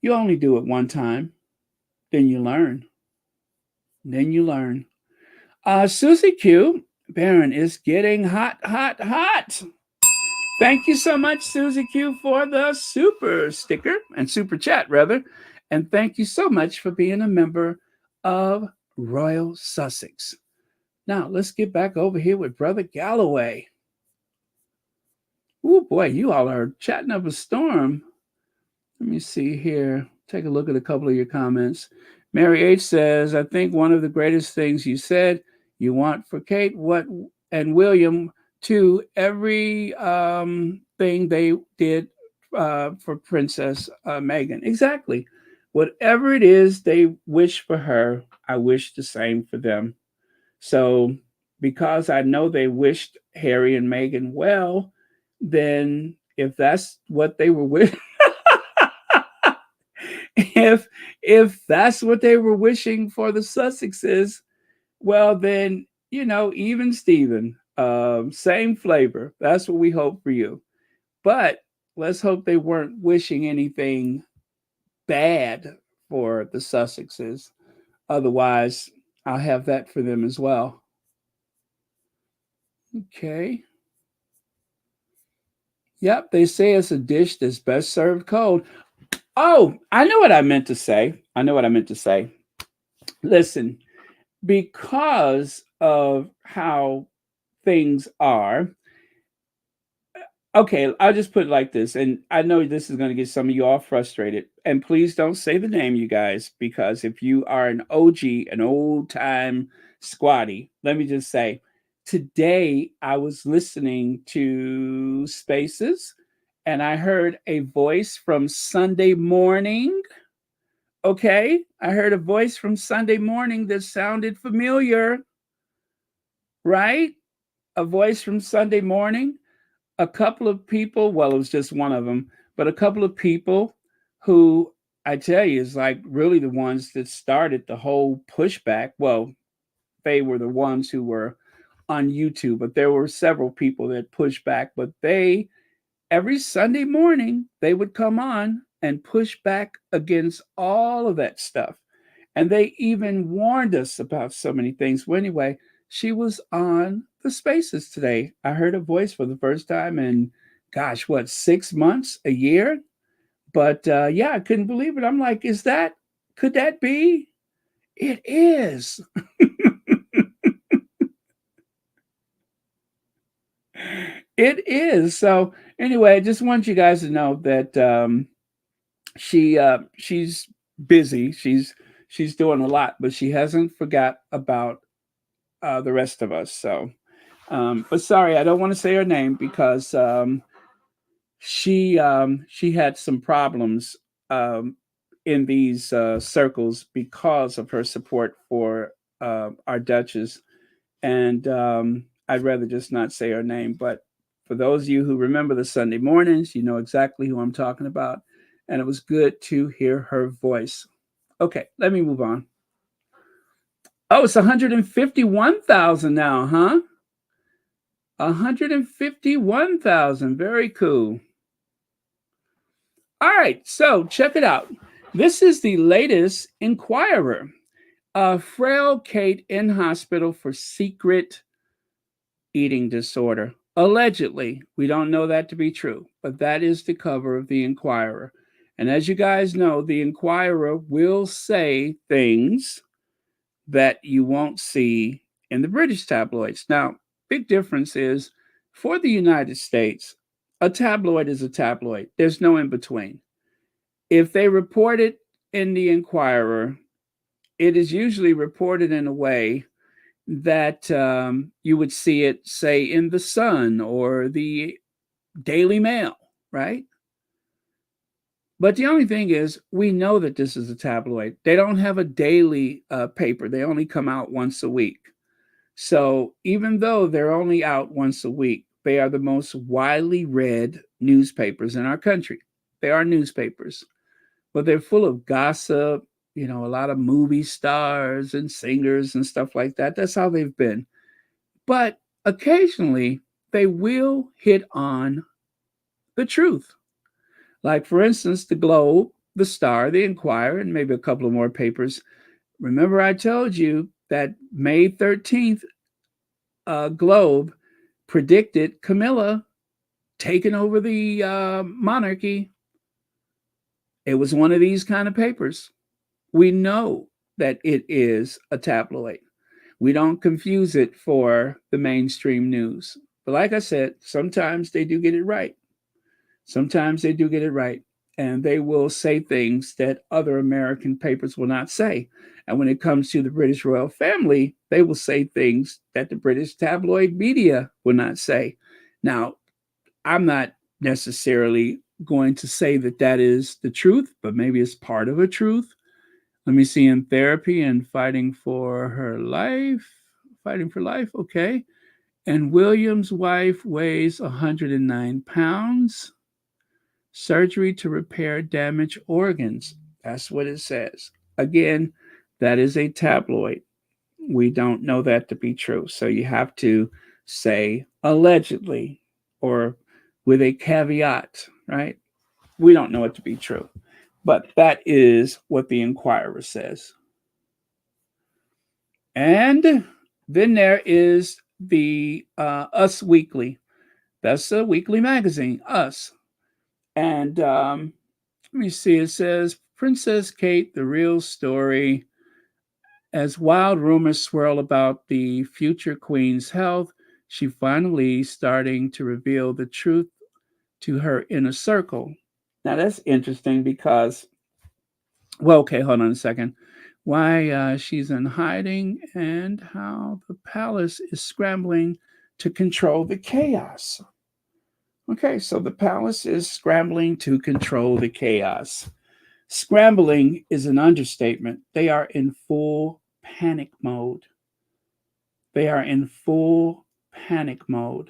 You only do it one time, then you learn. Then you learn. Susie Q, Baron is getting hot, hot, hot. Thank you so much, Susie Q, for the super sticker and super chat, rather. And thank you so much for being a member of Royal Sussex. Now, let's get back over here with Brother Galloway. Oh, boy, you all are chatting up a storm. Let me see here. Take a look at a couple of your comments. Mary H says, I think one of the greatest things you said you want for Kate, what, and William, too, every thing they did for Princess Meghan. Exactly. Whatever it is they wish for her, I wish the same for them. So because I know they wished Harry and Meghan well, then if that's what they were wishing, if that's what they were wishing for the Sussexes, well then, you know, even Steven, same flavor. That's what we hope for you. But let's hope they weren't wishing anything bad for the Sussexes. Otherwise, I'll have that for them as well. Okay. Yep, they say it's a dish that's best served cold. Oh, I know what I meant to say. Listen, because of how things are, okay, I'll just put it like this. And I know this is going to get some of you all frustrated. And please don't say the name, you guys, because if you are an OG, an old time squatty, let me just say, today I was listening to Spaces and I heard a voice from Sunday morning. Okay, I heard a voice from Sunday morning that sounded familiar, right? A voice from Sunday morning. A couple of people, well, it was just one of them, but a couple of people who I tell you is like really the ones that started the whole pushback. Well, they were the ones who were on YouTube, but there were several people that pushed back. But they, every Sunday morning, they would come on and push back against all of that stuff. And they even warned us about so many things. Well, anyway, she was on the Spaces today. I heard her voice for the first time in, gosh, what, 6 months, a year? But yeah, I couldn't believe it. I'm like, could that be? It is. It is. So anyway, I just want you guys to know that she's busy. She's doing a lot, but she hasn't forgot about the rest of us. So, but sorry, I don't want to say her name because she had some problems in these circles because of her support for our Duchess, and I'd rather just not say her name. But for those of you who remember the Sunday mornings, you know exactly who I'm talking about, and it was good to hear her voice. Okay, let me move on. Oh, it's 151,000 now, huh? 151,000. Very cool. All right, so check it out. This is the latest Inquirer. Frail Kate in hospital for secret eating disorder. Allegedly, we don't know that to be true, but that is the cover of the Inquirer. And as you guys know, the Inquirer will say things that you won't see in the British tabloids. Now, big difference is for the United States, a tabloid is a tabloid. There's no in between. If they report it in the Inquirer, it is usually reported in a way that you would see it, say, in the Sun or the Daily Mail, right? But the only thing is, we know that this is a tabloid. They don't have a daily paper, they only come out once a week. So even though they're only out once a week, they are the most widely read newspapers in our country. They are newspapers, but they're full of gossip, a lot of movie stars and singers and stuff like that. That's how they've been. But occasionally, they will hit on the truth. Like, for instance, the Globe, the Star, the Inquirer, and maybe a couple of more papers. Remember, I told you that May 13th, Globe predicted Camilla taking over the monarchy. It was one of these kind of papers. We know that it is a tabloid. We don't confuse it for the mainstream news. But like I said, sometimes they do get it right. Sometimes they do get it right. And they will say things that other American papers will not say. And when it comes to the British royal family, they will say things that the British tabloid media will not say. Now, I'm not necessarily going to say that that is the truth, but maybe it's part of a truth. Let me see, in therapy and fighting for her life. Fighting for life, okay. And William's wife weighs 109 pounds. Surgery to repair damaged organs. That's what it says. Again, that is a tabloid. We don't know that to be true. So you have to say allegedly or with a caveat, right? We don't know it to be true. But that is what the Inquirer says. And then there is the Us Weekly. That's a weekly magazine, Us. And let me see, it says Princess Kate, the real story. As wild rumors swirl about the future queen's health, she finally starting to reveal the truth to her inner circle. Now that's interesting because, well, okay, hold on a second. Why she's in hiding and how the palace is scrambling to control the chaos. Okay, so the palace is scrambling to control the chaos. Scrambling is an understatement. They are in full panic mode. They are in full panic mode.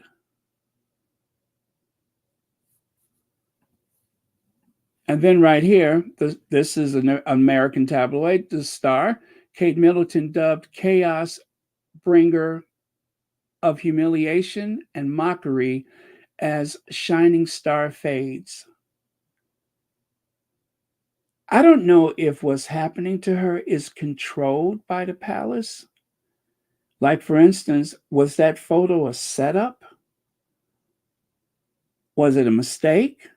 And then right here, this is an American tabloid, The Star. Kate Middleton dubbed chaos bringer of humiliation and mockery as shining star fades. I don't know if what's happening to her is controlled by the palace. Like, for instance, was that photo a setup? Was it a mistake?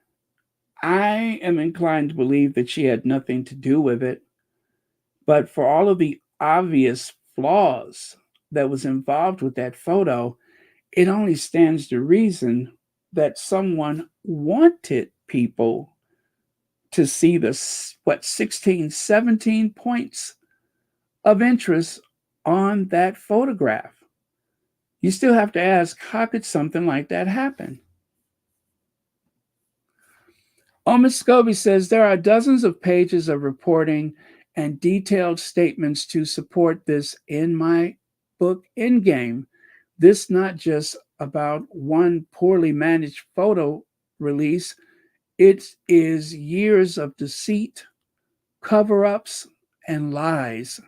I am inclined to believe that she had nothing to do with it. But for all of the obvious flaws that was involved with that photo, it only stands to reason that someone wanted people to see the 16, 17 points of interest on that photograph. You still have to ask, how could something like that happen? Miss Scobie says there are dozens of pages of reporting and detailed statements to support this in my book, Endgame. This not just about one poorly managed photo release. It is years of deceit, cover-ups, and lies.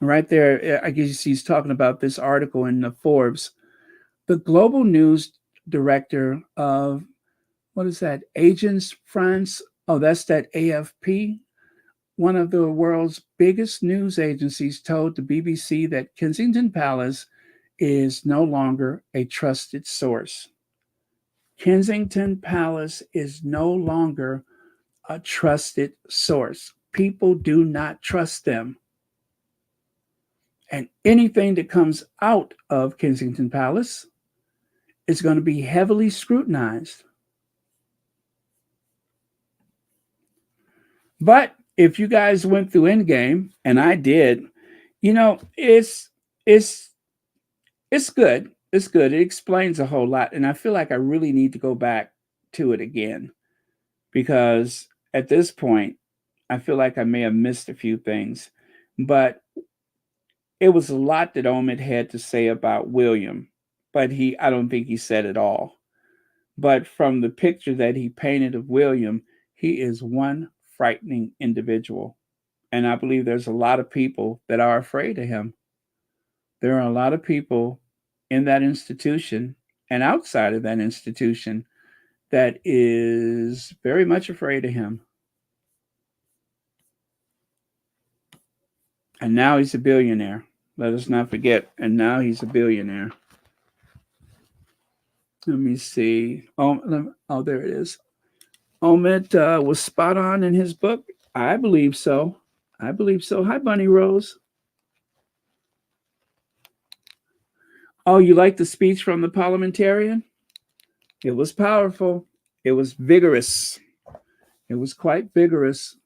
Right there, I guess he's talking about this article in the Forbes. The global news director of, what is that, Agence France? Oh, that's that AFP. One of the world's biggest news agencies told the BBC that Kensington Palace is no longer a trusted source. Kensington Palace is no longer a trusted source. People do not trust them. And anything that comes out of Kensington Palace is going to be heavily scrutinized. But if you guys went through Endgame, and I did, you know, it's it's good. It's good. It explains a whole lot, and I feel like I really need to go back to it again because at this point, I feel like I may have missed a few things. But it was a lot that Omid had to say about William, but I don't think he said it all. But from the picture that he painted of William, he is one frightening individual. And I believe there's a lot of people that are afraid of him. There are a lot of people in that institution and outside of that institution that is very much afraid of him. And now he's a billionaire. Let us not forget. And now he's a billionaire. Let me see. Oh, there it is. Omid was spot on in his book. I believe so. I believe so. Hi, Bunny Rose. Oh, you like the speech from the parliamentarian? It was powerful. It was vigorous. It was quite vigorous.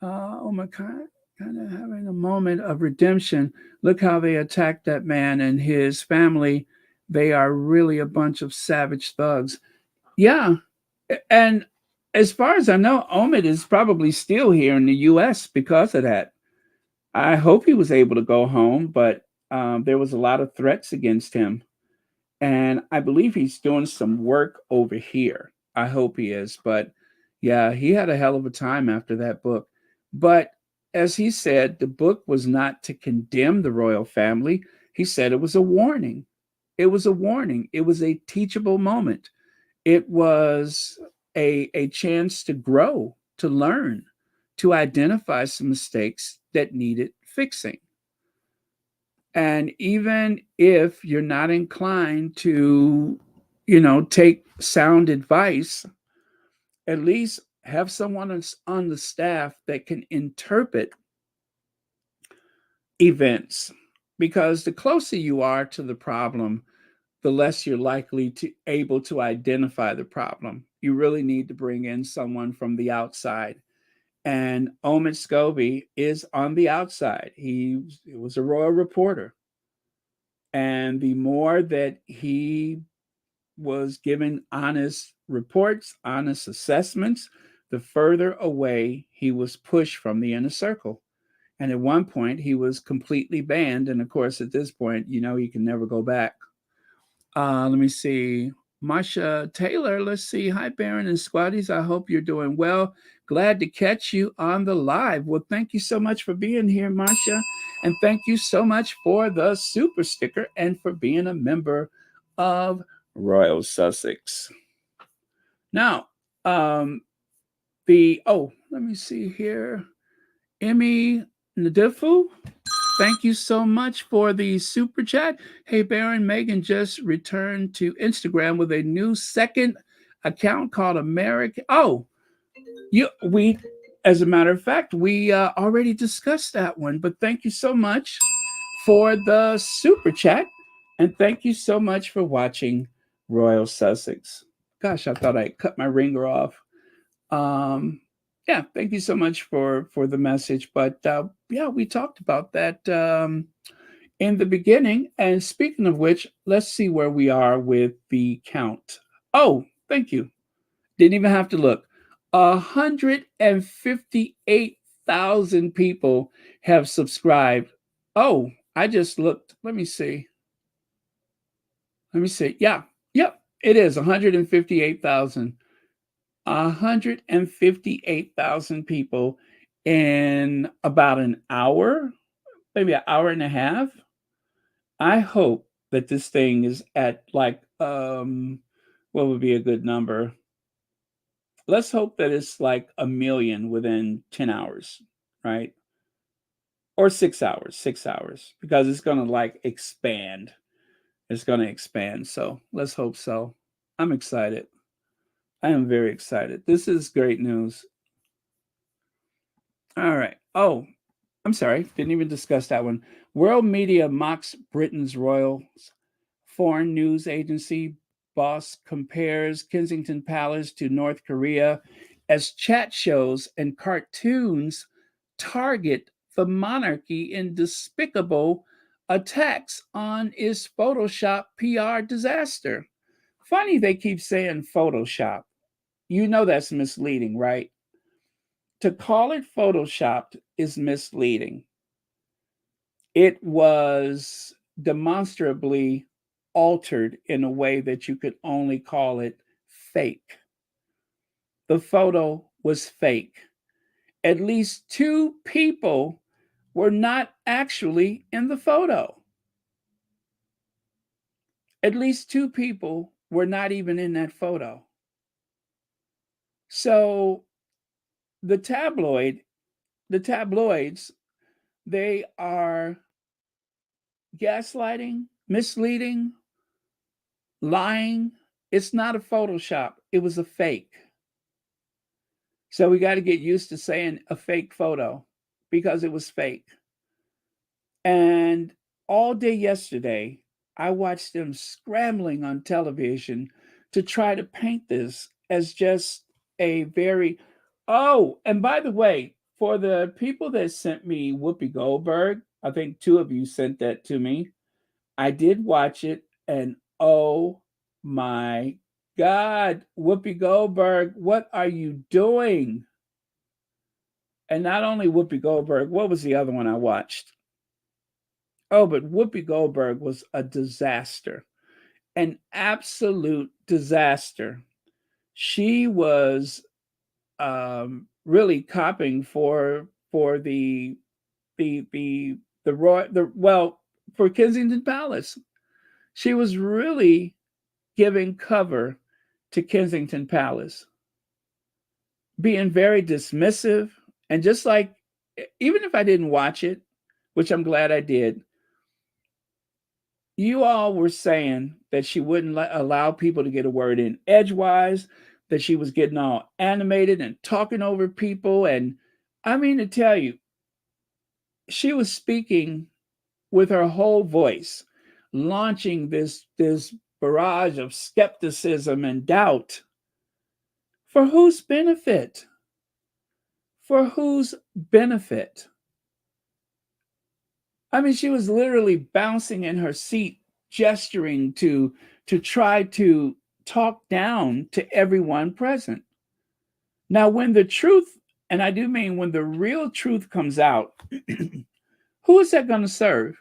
Oh my God. Kind of having a moment of redemption. Look how they attacked that man and his family. They are really a bunch of savage thugs. Yeah. And as far as I know, Omid is probably still here in the US because of that. I hope he was able to go home, but there was a lot of threats against him. And I believe he's doing some work over here. I hope he is. But yeah, he had a hell of a time after that book. But as he said, the book was not to condemn the royal family. He said it was a warning. It was a warning. It was a teachable moment. It was a chance to grow, to learn, to identify some mistakes that needed fixing. And even if you're not inclined to, take sound advice, at least have someone on the staff that can interpret events. Because the closer you are to the problem, the less you're likely to able to identify the problem. You really need to bring in someone from the outside. And Omid Scobie is on the outside. He was a royal reporter. And the more that he was given honest reports, honest assessments, the further away he was pushed from the inner circle. And at one point, he was completely banned. And of course, at this point, he can never go back. Let me see. Marsha Taylor, let's see. Hi, Baron and Squaddies. I hope you're doing well. Glad to catch you on the live. Well, thank you so much for being here, Marsha. And thank you so much for the super sticker and for being a member of Royal Sussex. Now, let me see here. Emmy Nadifu, thank you so much for the super chat. Hey, Baron, Meghan just returned to Instagram with a new second account called American. Oh, as a matter of fact, we already discussed that one. But thank you so much for the super chat, and thank you so much for watching Royal Sussex. Gosh, I thought I cut my ringer off. Yeah, thank you so much for the message. But yeah, we talked about that in the beginning. And speaking of which, let's see where we are with the count. Oh, thank you. Didn't even have to look. 158,000 people have subscribed. Oh, I just looked. Let me see. Yeah, yep, it is 158,000. 158,000 people in about an hour, maybe an hour and a half. I hope that this thing is at like what would be a good number? Let's hope that it's like 1 million within 10 hours, right? Or 6 hours, 6 hours, because it's gonna like expand. It's gonna expand. So let's hope so. I'm excited. I am very excited. This is great news. All right. Oh, I'm sorry, didn't even discuss that one. World media mocks Britain's royal foreign news agency boss compares Kensington Palace to North Korea as chat shows and cartoons target the monarchy in despicable attacks on its Photoshop PR disaster. Funny they keep saying Photoshop. You know that's misleading, right? To call it Photoshopped is misleading. It was demonstrably altered in a way that you could only call it fake. The photo was fake. At least two people were not actually in the photo. At least two people were not even in that photo. So the tabloids, they are gaslighting, misleading, lying. It's not a Photoshop, it was a fake. So we got to get used to saying a fake photo because it was fake. And all day yesterday, I watched them scrambling on television to try to paint this as just a very. Oh, and by the way, for the people that sent me Whoopi Goldberg, I think two of you sent that to me. I did watch it, and oh my God, Whoopi Goldberg, what are you doing? And not only Whoopi Goldberg, what was the other one I watched? Oh, but Whoopi Goldberg was a disaster, an absolute disaster. She was really copying for the Roy the well for Kensington Palace. She was really giving cover to Kensington Palace, being very dismissive, and just like even if I didn't watch it, which I'm glad I did, you all were saying that she wouldn't allow people to get a word in edgewise, that she was getting all animated and talking over people. And I mean to tell you, she was speaking with her whole voice, launching this barrage of skepticism and doubt. For whose benefit? For whose benefit? I mean, she was literally bouncing in her seat, gesturing to try to talk down to everyone present. Now, when the truth, and I do mean when the real truth comes out, who is that going to serve?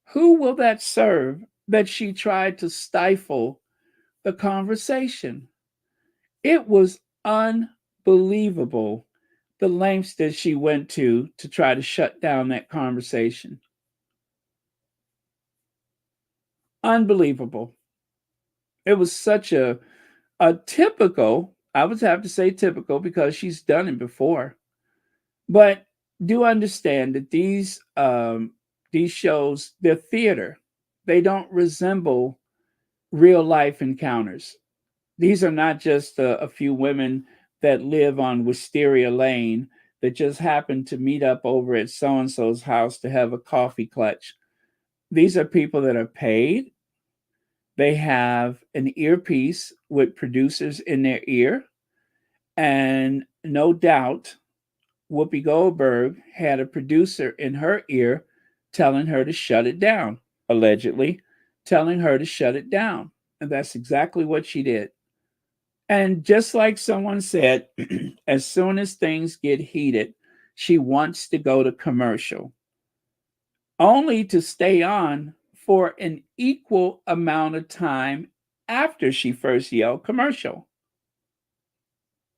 Who will that serve that she tried to stifle the conversation? It was unbelievable the lengths that she went to try to shut down that conversation. Unbelievable. It was such a typical, I would have to say typical because she's done it before. But do understand that these shows, they're theater. They don't resemble real life encounters. These are not just a few women that live on Wisteria Lane that just happen to meet up over at so and so's house to have a coffee clutch. These are people that are paid. They have an earpiece with producers in their ear. And no doubt, Whoopi Goldberg had a producer in her ear telling her to shut it down, allegedly, telling her to shut it down. And that's exactly what she did. And just like someone said, as soon as things get heated, she wants to go to commercial, only to stay on for an equal amount of time after she first yelled commercial.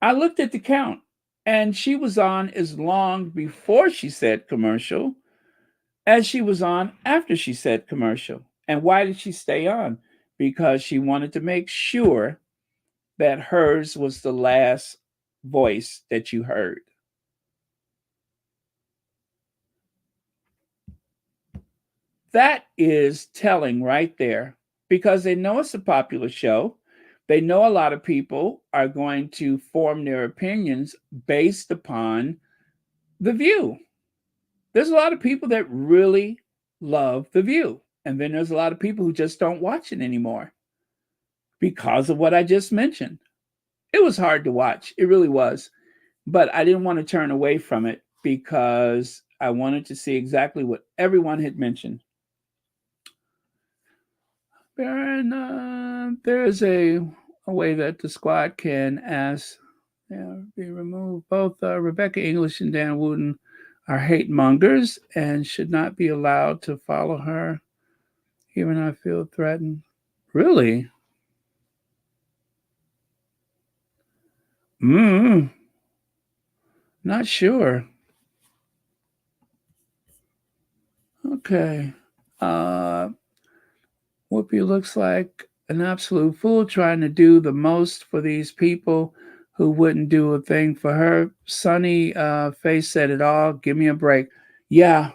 I looked at the count, and she was on as long before she said commercial as she was on after she said commercial. And why did she stay on? Because she wanted to make sure that hers was the last voice that you heard. That is telling right there because they know it's a popular show. They know a lot of people are going to form their opinions based upon The View. There's a lot of people that really love The View. And then there's a lot of people who just don't watch it anymore because of what I just mentioned. It was hard to watch. It really was. But I didn't want to turn away from it because I wanted to see exactly what everyone had mentioned. And there's a way that the squad can ask, be removed. Both Rebecca English and Dan Wooten are hate mongers and should not be allowed to follow her. Even I feel threatened. Really? Mm, not sure. Okay. Uh, Whoopi looks like an absolute fool trying to do the most for these people who wouldn't do a thing for her. Sunny face said it all. Give me a break. Yeah,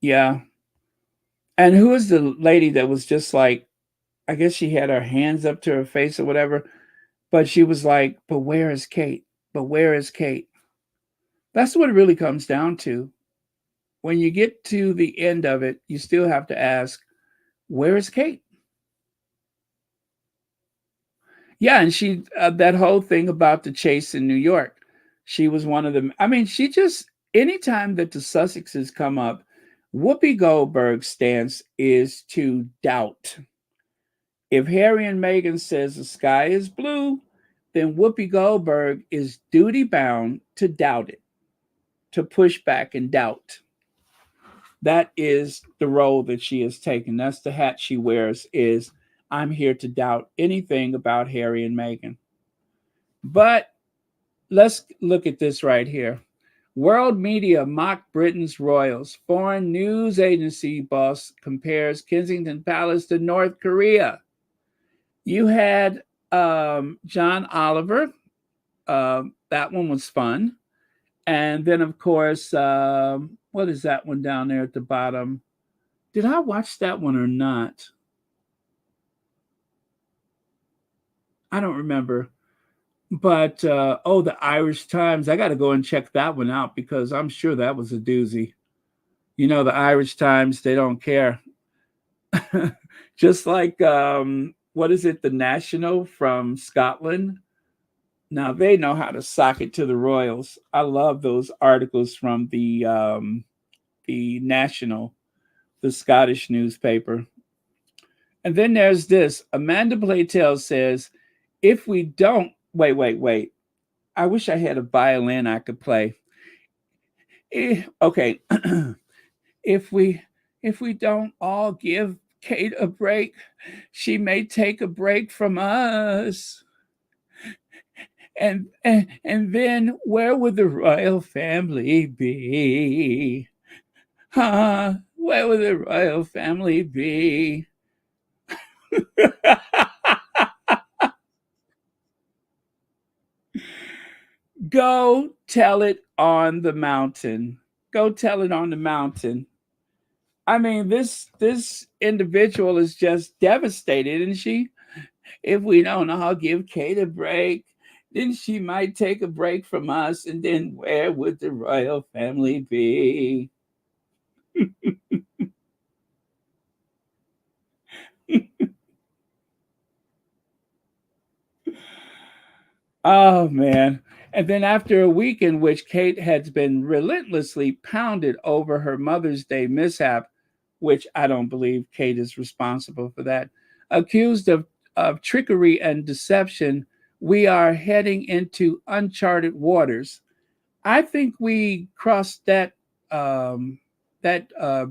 yeah. And who is the lady that was just like, I guess she had her hands up to her face or whatever, but she was like, but where is Kate? But where is Kate? That's what it really comes down to. When you get to the end of it, you still have to ask, where is Kate? Yeah, and she that whole thing about the chase in New York, she was one of them. I mean, she just anytime that the Sussexes come up, Whoopi Goldberg's stance is to doubt. If Harry and Meghan says the sky is blue, then Whoopi Goldberg is duty bound to doubt it, to push back and doubt. That is the role that she has taken. That's the hat she wears is I'm here to doubt anything about Harry and Meghan. But let's look at this right here. World media mock Britain's royals. Foreign news agency boss compares Kensington Palace to North Korea. You had John Oliver. That one was fun. And then, of course, what is that one down there at the bottom? Did I watch that one or not? I don't remember. But the Irish Times. I got to go and check that one out because I'm sure that was a doozy. You know, the Irish Times, they don't care. Just like what is it, the National from Scotland? Now they know how to sock it to the royals. I love those articles from the National, the Scottish newspaper. And then there's this. Amanda Playtel says, if we don't wait. I wish I had a violin I could play. Okay. if we don't all give Kate a break, she may take a break from us. And then where would the royal family be? Huh? Where would the royal family be? Go tell it on the mountain. Go tell it on the mountain. I mean, this individual is just devastated, isn't she? If we don't all give Kate a break, then she might take a break from us, and then where would the royal family be? Oh man. And then after a week in which Kate has been relentlessly pounded over her Mother's Day mishap, which I don't believe Kate is responsible for that, accused of trickery and deception, we are heading into uncharted waters. I think we crossed that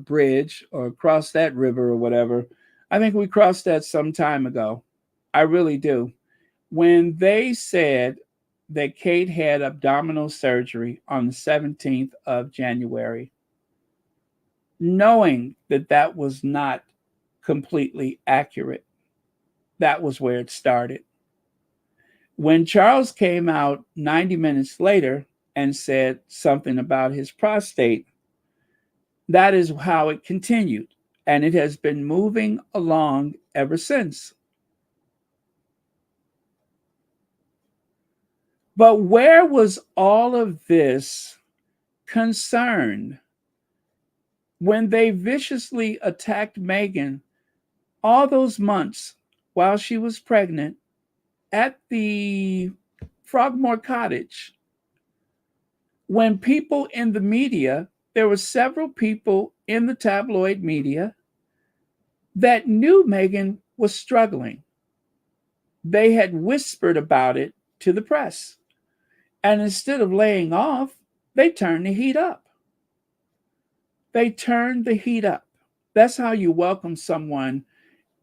bridge or crossed that river or whatever. I think we crossed that some time ago. I really do. When they said that Kate had abdominal surgery on the 17th of January, knowing that that was not completely accurate, that was where it started. When Charles came out 90 minutes later and said something about his prostate, that is how it continued. And it has been moving along ever since. But where was all of this concerned when they viciously attacked Meghan all those months while she was pregnant at the Frogmore Cottage. When people in the media, there were several people in the tabloid media that knew Meghan was struggling. They had whispered about it to the press. And instead of laying off, they turned the heat up. They turned the heat up. That's how you welcome someone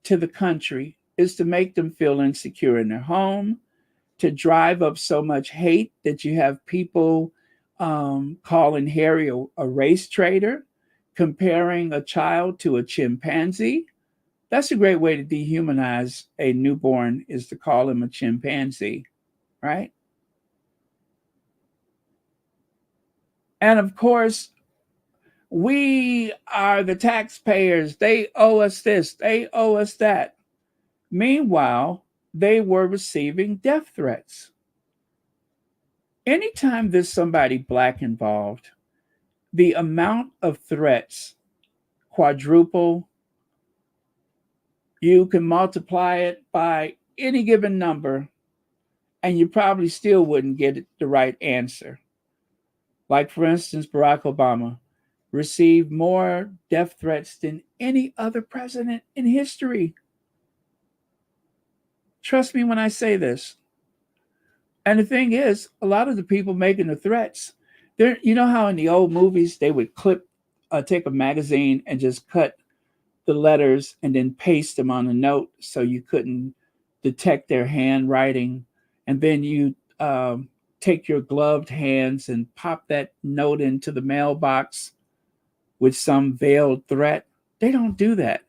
to the country, is to make them feel insecure in their home, to drive up so much hate that you have people calling Harry a race traitor, comparing a child to a chimpanzee. That's a great way to dehumanize a newborn, is to call him a chimpanzee, right? And of course, we are the taxpayers. They owe us this, they owe us that. Meanwhile, they were receiving death threats. Anytime there's somebody black involved, the amount of threats quadruple. You can multiply it by any given number, and you probably still wouldn't get the right answer. Like, for instance, Barack Obama received more death threats than any other president in history. Trust me when I say this. And the thing is, a lot of the people making the threats, you know how in the old movies they would take a magazine and just cut the letters and then paste them on a note so you couldn't detect their handwriting. And then you take your gloved hands and pop that note into the mailbox with some veiled threat. They don't do that.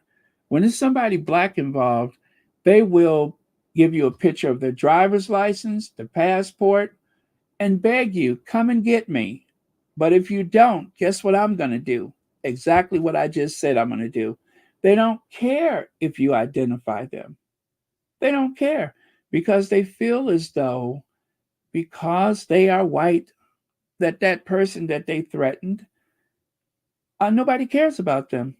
When there's somebody black involved, they will give you a picture of their driver's license, their passport, and beg you, come and get me. But if you don't, guess what I'm going to do? Exactly what I just said I'm going to do. They don't care if you identify them. They don't care because they feel as though because they are white, that person that they threatened, nobody cares about them.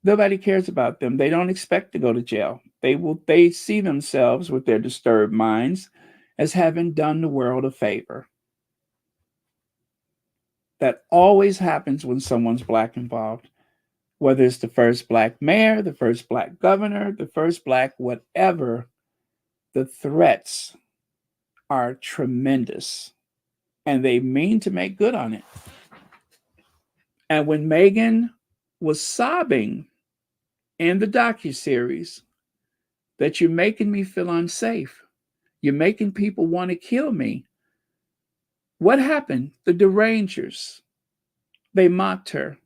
Nobody cares about them. They don't expect to go to jail. They see themselves with their disturbed minds as having done the world a favor. That always happens when someone's black involved. Whether it's the first black mayor, the first black governor, the first black whatever, the threats are tremendous. And they mean to make good on it. And when Meghan was sobbing in the docuseries that you're making me feel unsafe, you're making people want to kill me, what happened? The derangers, they mocked her.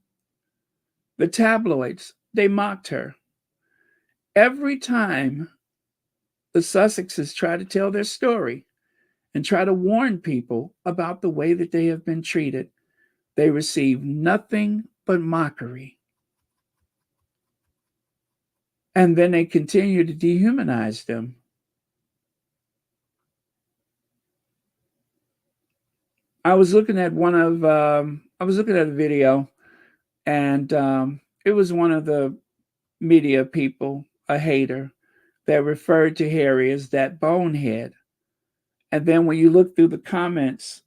The tabloids, they mocked her. Every time the Sussexes try to tell their story and try to warn people about the way that they have been treated, they receive nothing but mockery. And then they continue to dehumanize them. I was looking at a video, and it was one of the media people, a hater, that referred to Harry as that bonehead. And then when you look through the comments,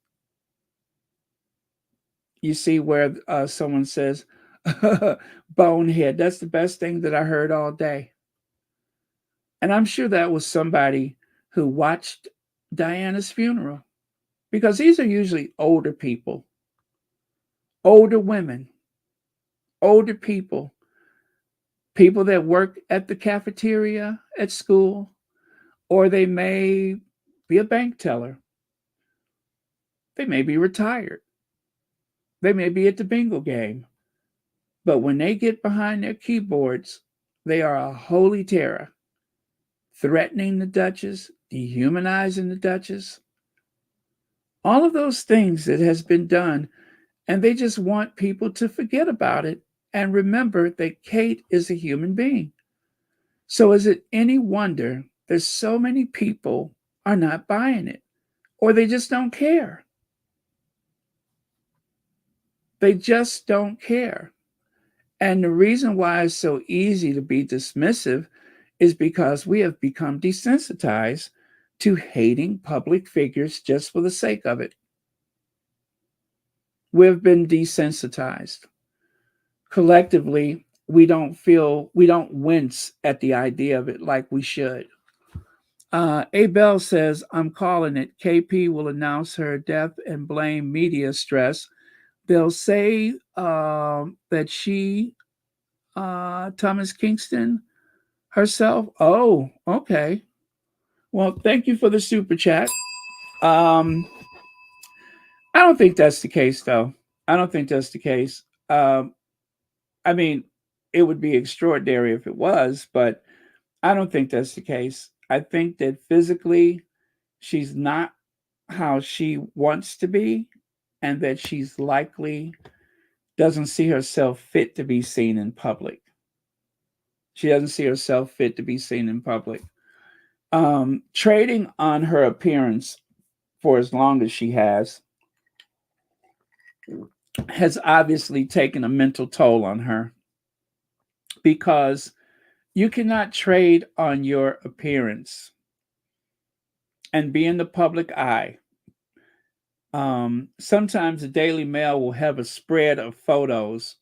you see where someone says, bonehead, that's the best thing that I heard all day. And I'm sure that was somebody who watched Diana's funeral, because these are usually older people, older women, older people, people that work at the cafeteria at school, or they may be a bank teller. They may be retired. They may be at the bingo game. But when they get behind their keyboards, they are a holy terror, threatening the Duchess, dehumanizing the Duchess. All of those things that has been done, and they just want people to forget about it and remember that Kate is a human being. So is it any wonder that so many people are not buying it, or they just don't care? They just don't care. And the reason why it's so easy to be dismissive is because we have become desensitized to hating public figures just for the sake of it. We've been desensitized. Collectively, we don't wince at the idea of it like we should. Abel says, I'm calling it. KP will announce her death and blame media stress. They'll say that she, Thomas Kingston herself. Oh, okay. Well, thank you for the super chat. Um, I don't think that's the case, though. I don't think that's the case. Um, I mean, it would be extraordinary if it was, but I don't think that's the case. I think that physically she's not how she wants to be, and that she's likely doesn't see herself fit to be seen in public. She doesn't see herself fit to be seen in public. Trading on her appearance for as long as she has obviously taken a mental toll on her because you cannot trade on your appearance and be in the public eye. Sometimes the Daily Mail will have a spread of photos,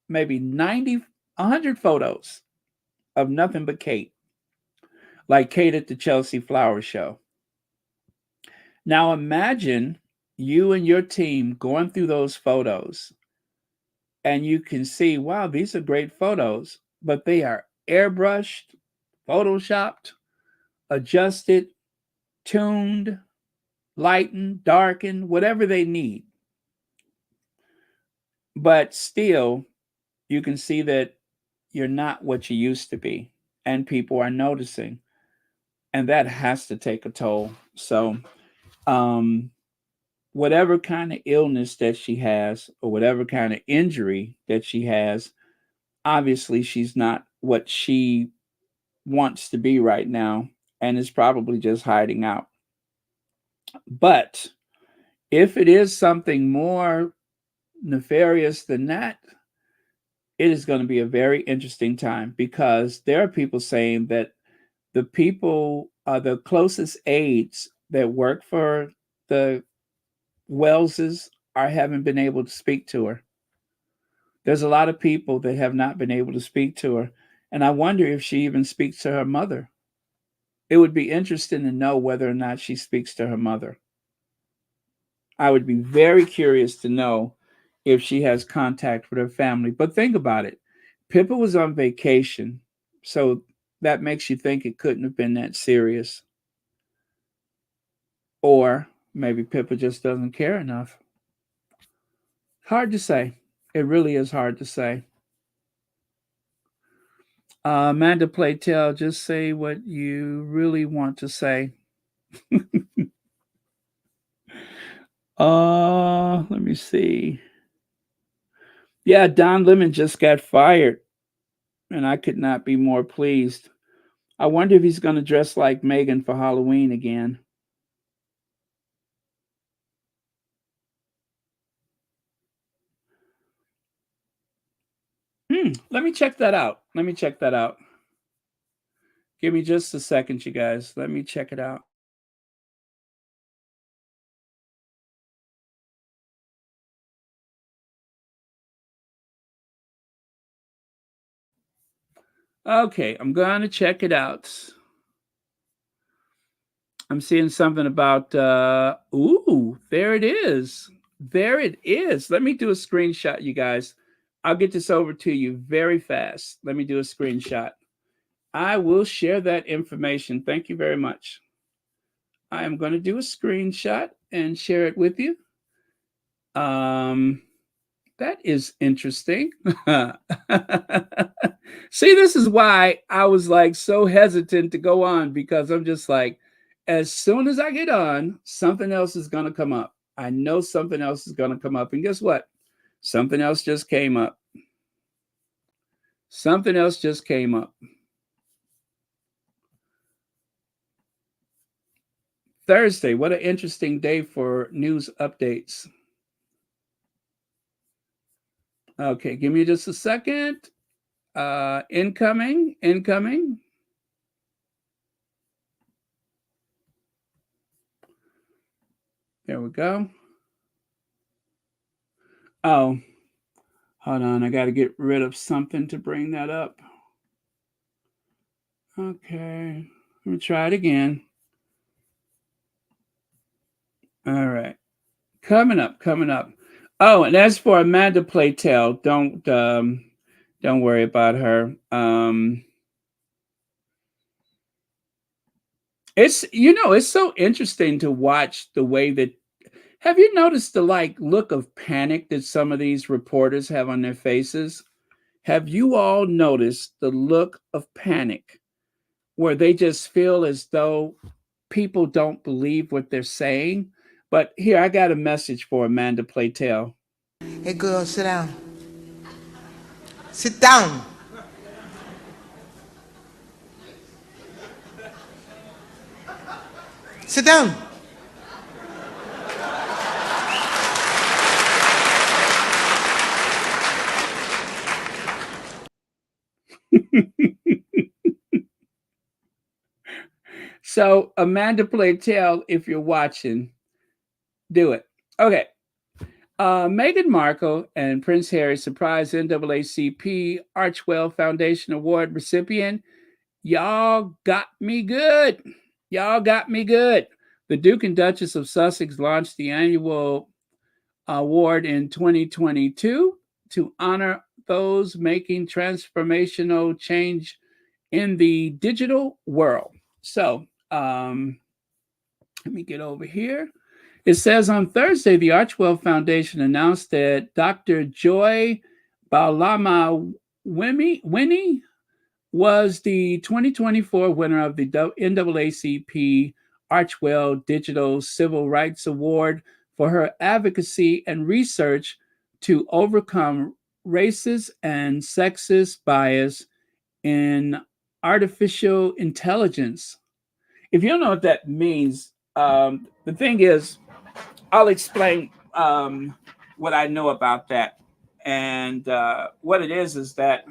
maybe 90, 100 photos of nothing but Kate, like Kate at the Chelsea Flower Show. Now imagine you and your team going through those photos and you can see, wow, these are great photos, but they are airbrushed, photoshopped, adjusted, tuned, lightened, darkened, whatever they need. But still, you can see that you're not what you used to be, and people are noticing, and that has to take a toll. So, um, whatever kind of illness that she has, or whatever kind of injury that she has, obviously she's not what she wants to be right now and is probably just hiding out. But if it is something more nefarious than that, it is going to be a very interesting time because there are people saying that the people, the closest aides that work for the Welleses, are haven't been able to speak to her. There's a lot of people that have not been able to speak to her, and I wonder if she even speaks to her mother. It would be interesting to know whether or not she speaks to her mother. I would be very curious to know if she has contact with her family. But think about it. Pippa was on vacation, so that makes you think it couldn't have been that serious. Or maybe Pippa just doesn't care enough. Hard to say. It really is hard to say. Amanda Playtell, just say what you really want to say. Let me see. Yeah, Don Lemon just got fired, and I could not be more pleased. I wonder if he's going to dress like Meghan for Halloween again. Let me check that out. Let me check that out. Give me just a second, you guys. Let me check it out. Okay, I'm going to check it out. I'm seeing something about, ooh, there it is. There it is. Let me do a screenshot, you guys. I'll get this over to you very fast. Let me do a screenshot. I will share that information. Thank you very much. I am going to do a screenshot and share it with you. Um, that is interesting. See, this is why I was like so hesitant to go on because I'm just like, as soon as I get on, something else is going to come up. I know something else is going to come up. And guess what? Something else just came up. Something else just came up. Thursday, what an interesting day for news updates. Okay, give me just a second. Incoming. There we go. Oh, hold on. I got to get rid of something to bring that up. Okay. Let me try it again. All right. Coming up. Oh, and as for Amanda Playtell, don't worry about her. It's so interesting to watch the way that. Have you noticed the look of panic that some of these reporters have on their faces? Have you all noticed the look of panic where they just feel as though people don't believe what they're saying? But here, I got a message for Amanda Playtell. Hey girl, sit down. Sit down. Sit down. So, Amanda Playtell, if you're watching, do it. Okay. Meghan Markle and Prince Harry surprise NAACP Archwell Foundation Award recipient. Y'all got me good. The Duke and Duchess of Sussex launched the annual award in 2022 to honor those making transformational change in the digital world. So, let me get over here. It says on Thursday, the Archwell Foundation announced that Dr. Joy Balama Winnie was the 2024 winner of the NAACP Archwell Digital Civil Rights Award for her advocacy and research to overcome racist and sexist bias in artificial intelligence. If you don't know what that means, the thing is, I'll explain what I know about that. And what it is that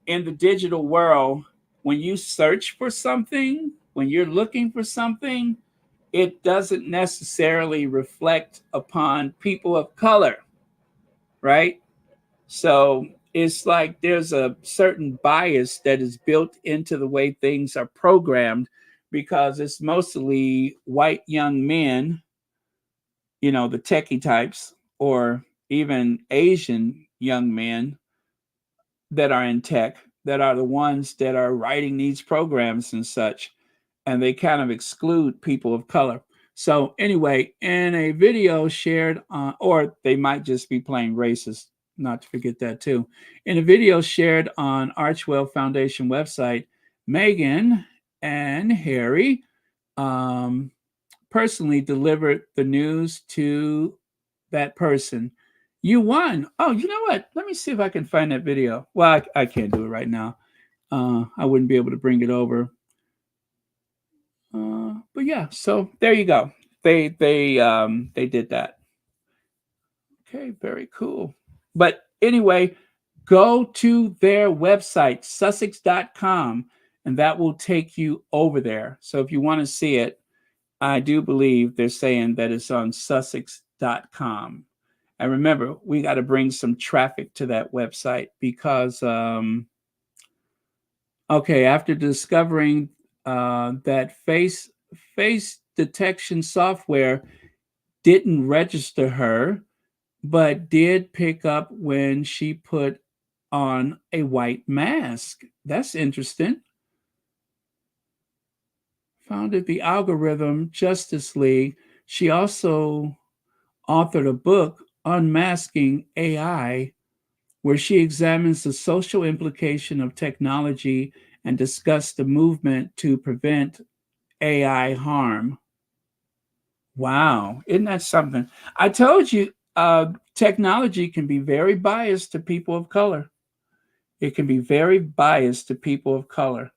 in the digital world, when you search for something, when you're looking for something, it doesn't necessarily reflect upon people of color, right? So it's like there's a certain bias that is built into the way things are programmed because it's mostly white young men, the techie types, or even Asian young men that are in tech that are the ones that are writing these programs and such. And they kind of exclude people of color. So, anyway, in a video shared on, or they might just be playing racist, not to forget that too. In a video shared on Archwell Foundation website, Meghan and Harry personally delivered the news to that person. You won. Oh, you know what? Let me see if I can find that video. Well, I can't do it right now. I wouldn't be able to bring it over. But yeah, so there you go. They did that. Okay, very cool. But anyway, go to their website, sussex.com, and that will take you over there. So if you want to see it, I do believe they're saying that it's on sussex.com. And remember, we got to bring some traffic to that website because, after discovering that face detection software didn't register her, but did pick up when she put on a white mask. That's interesting. Founded the Algorithm Justice League. She also authored a book, Unmasking AI, where she examines the social implication of technology and discussed the movement to prevent AI harm. Wow, isn't that something? I told you, technology can be very biased to people of color. It can be very biased to people of color.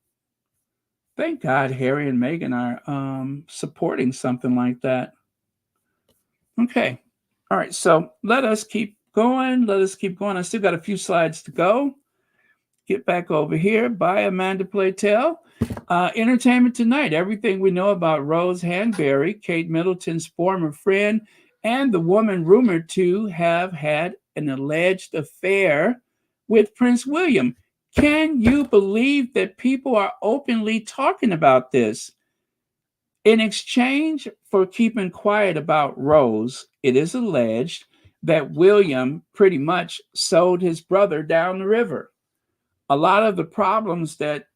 Thank God Harry and Meghan are supporting something like that. Okay. All right. So let us keep going. Let us keep going. I still got a few slides to go. Get back over here by Amanda Platel. Entertainment Tonight. Everything we know about Rose Hanbury, Kate Middleton's former friend, and the woman rumored to have had an alleged affair with Prince William. Can you believe that people are openly talking about this? In exchange for keeping quiet about Rose, it is alleged that William pretty much sold his brother down the river. A lot of the problems that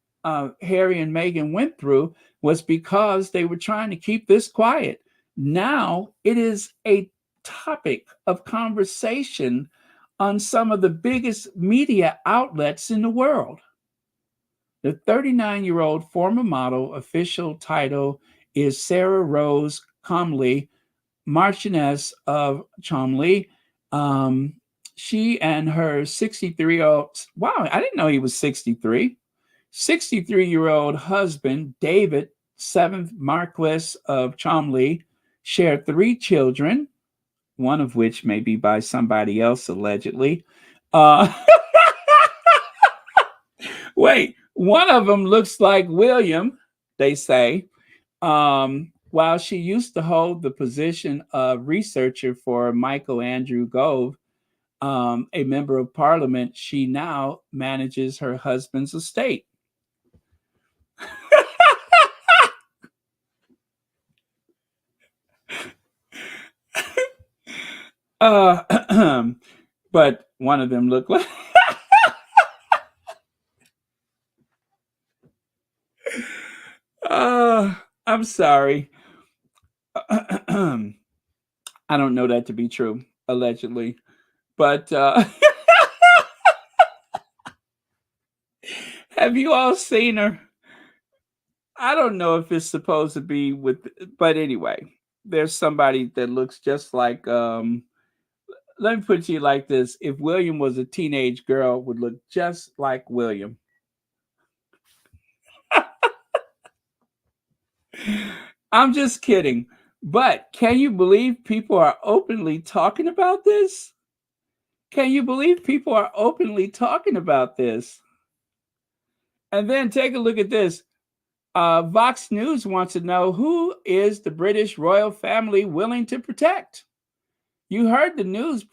Harry and Meghan went through was because they were trying to keep this quiet. Now it is a topic of conversation on some of the biggest media outlets in the world. The 39-year-old former model official title is Sarah Rose Comley, Marchioness of Cholmondeley. She and her 63-year-old, wow, I didn't know he was 63. 63-year-old husband, David, 7th Marquess of Cholmondeley, shared 3 children, one of which may be by somebody else, allegedly. Wait, one of them looks like William, they say. While she used to hold the position of researcher for Michael Andrew Gove, a member of parliament, she now manages her husband's estate. But one of them looked like I'm sorry. I don't know that to be true, allegedly. But have you all seen her? I don't know if it's supposed to be with, but anyway, there's somebody that looks just like, let me put it to you like this. If William was a teenage girl, would look just like William. I'm just kidding. But can you believe people are openly talking about this? Can you believe people are openly talking about this? And then take a look at this. Vox News wants to know, who is the British royal family willing to protect? You heard the news.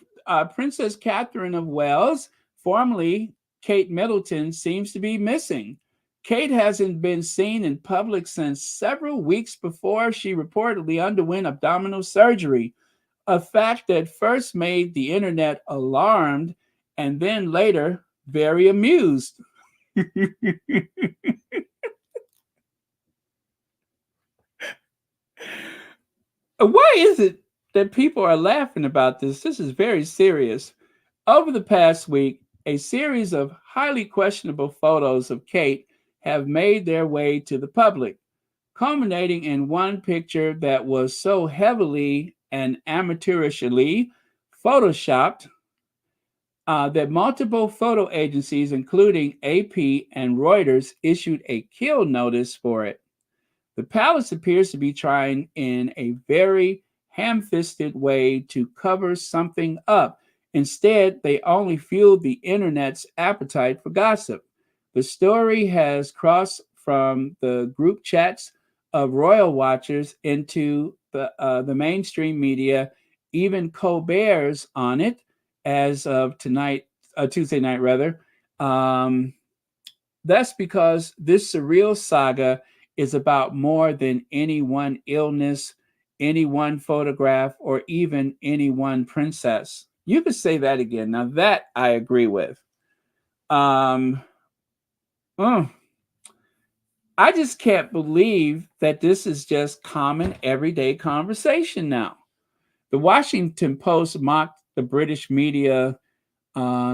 Princess Catherine of Wales, formerly Kate Middleton, seems to be missing. Kate hasn't been seen in public since several weeks before she reportedly underwent abdominal surgery, a fact that first made the internet alarmed and then later very amused. Why is it that people are laughing about this? This is very serious. Over the past week, a series of highly questionable photos of Kate have made their way to the public, culminating in one picture that was so heavily and amateurishly photoshopped that multiple photo agencies, including AP and Reuters, issued a kill notice for it. The palace appears to be trying in a very ham-fisted way to cover something up. Instead, they only fueled the internet's appetite for gossip. The story has crossed from the group chats of royal watchers into the mainstream media, even Colbert's on it as of tonight, Tuesday night rather. That's because this surreal saga is about more than any one illness, any one photograph, or even any one princess. You could say that again. Now that I agree with. I just can't believe that this is just common everyday conversation now. The Washington Post mocked the British media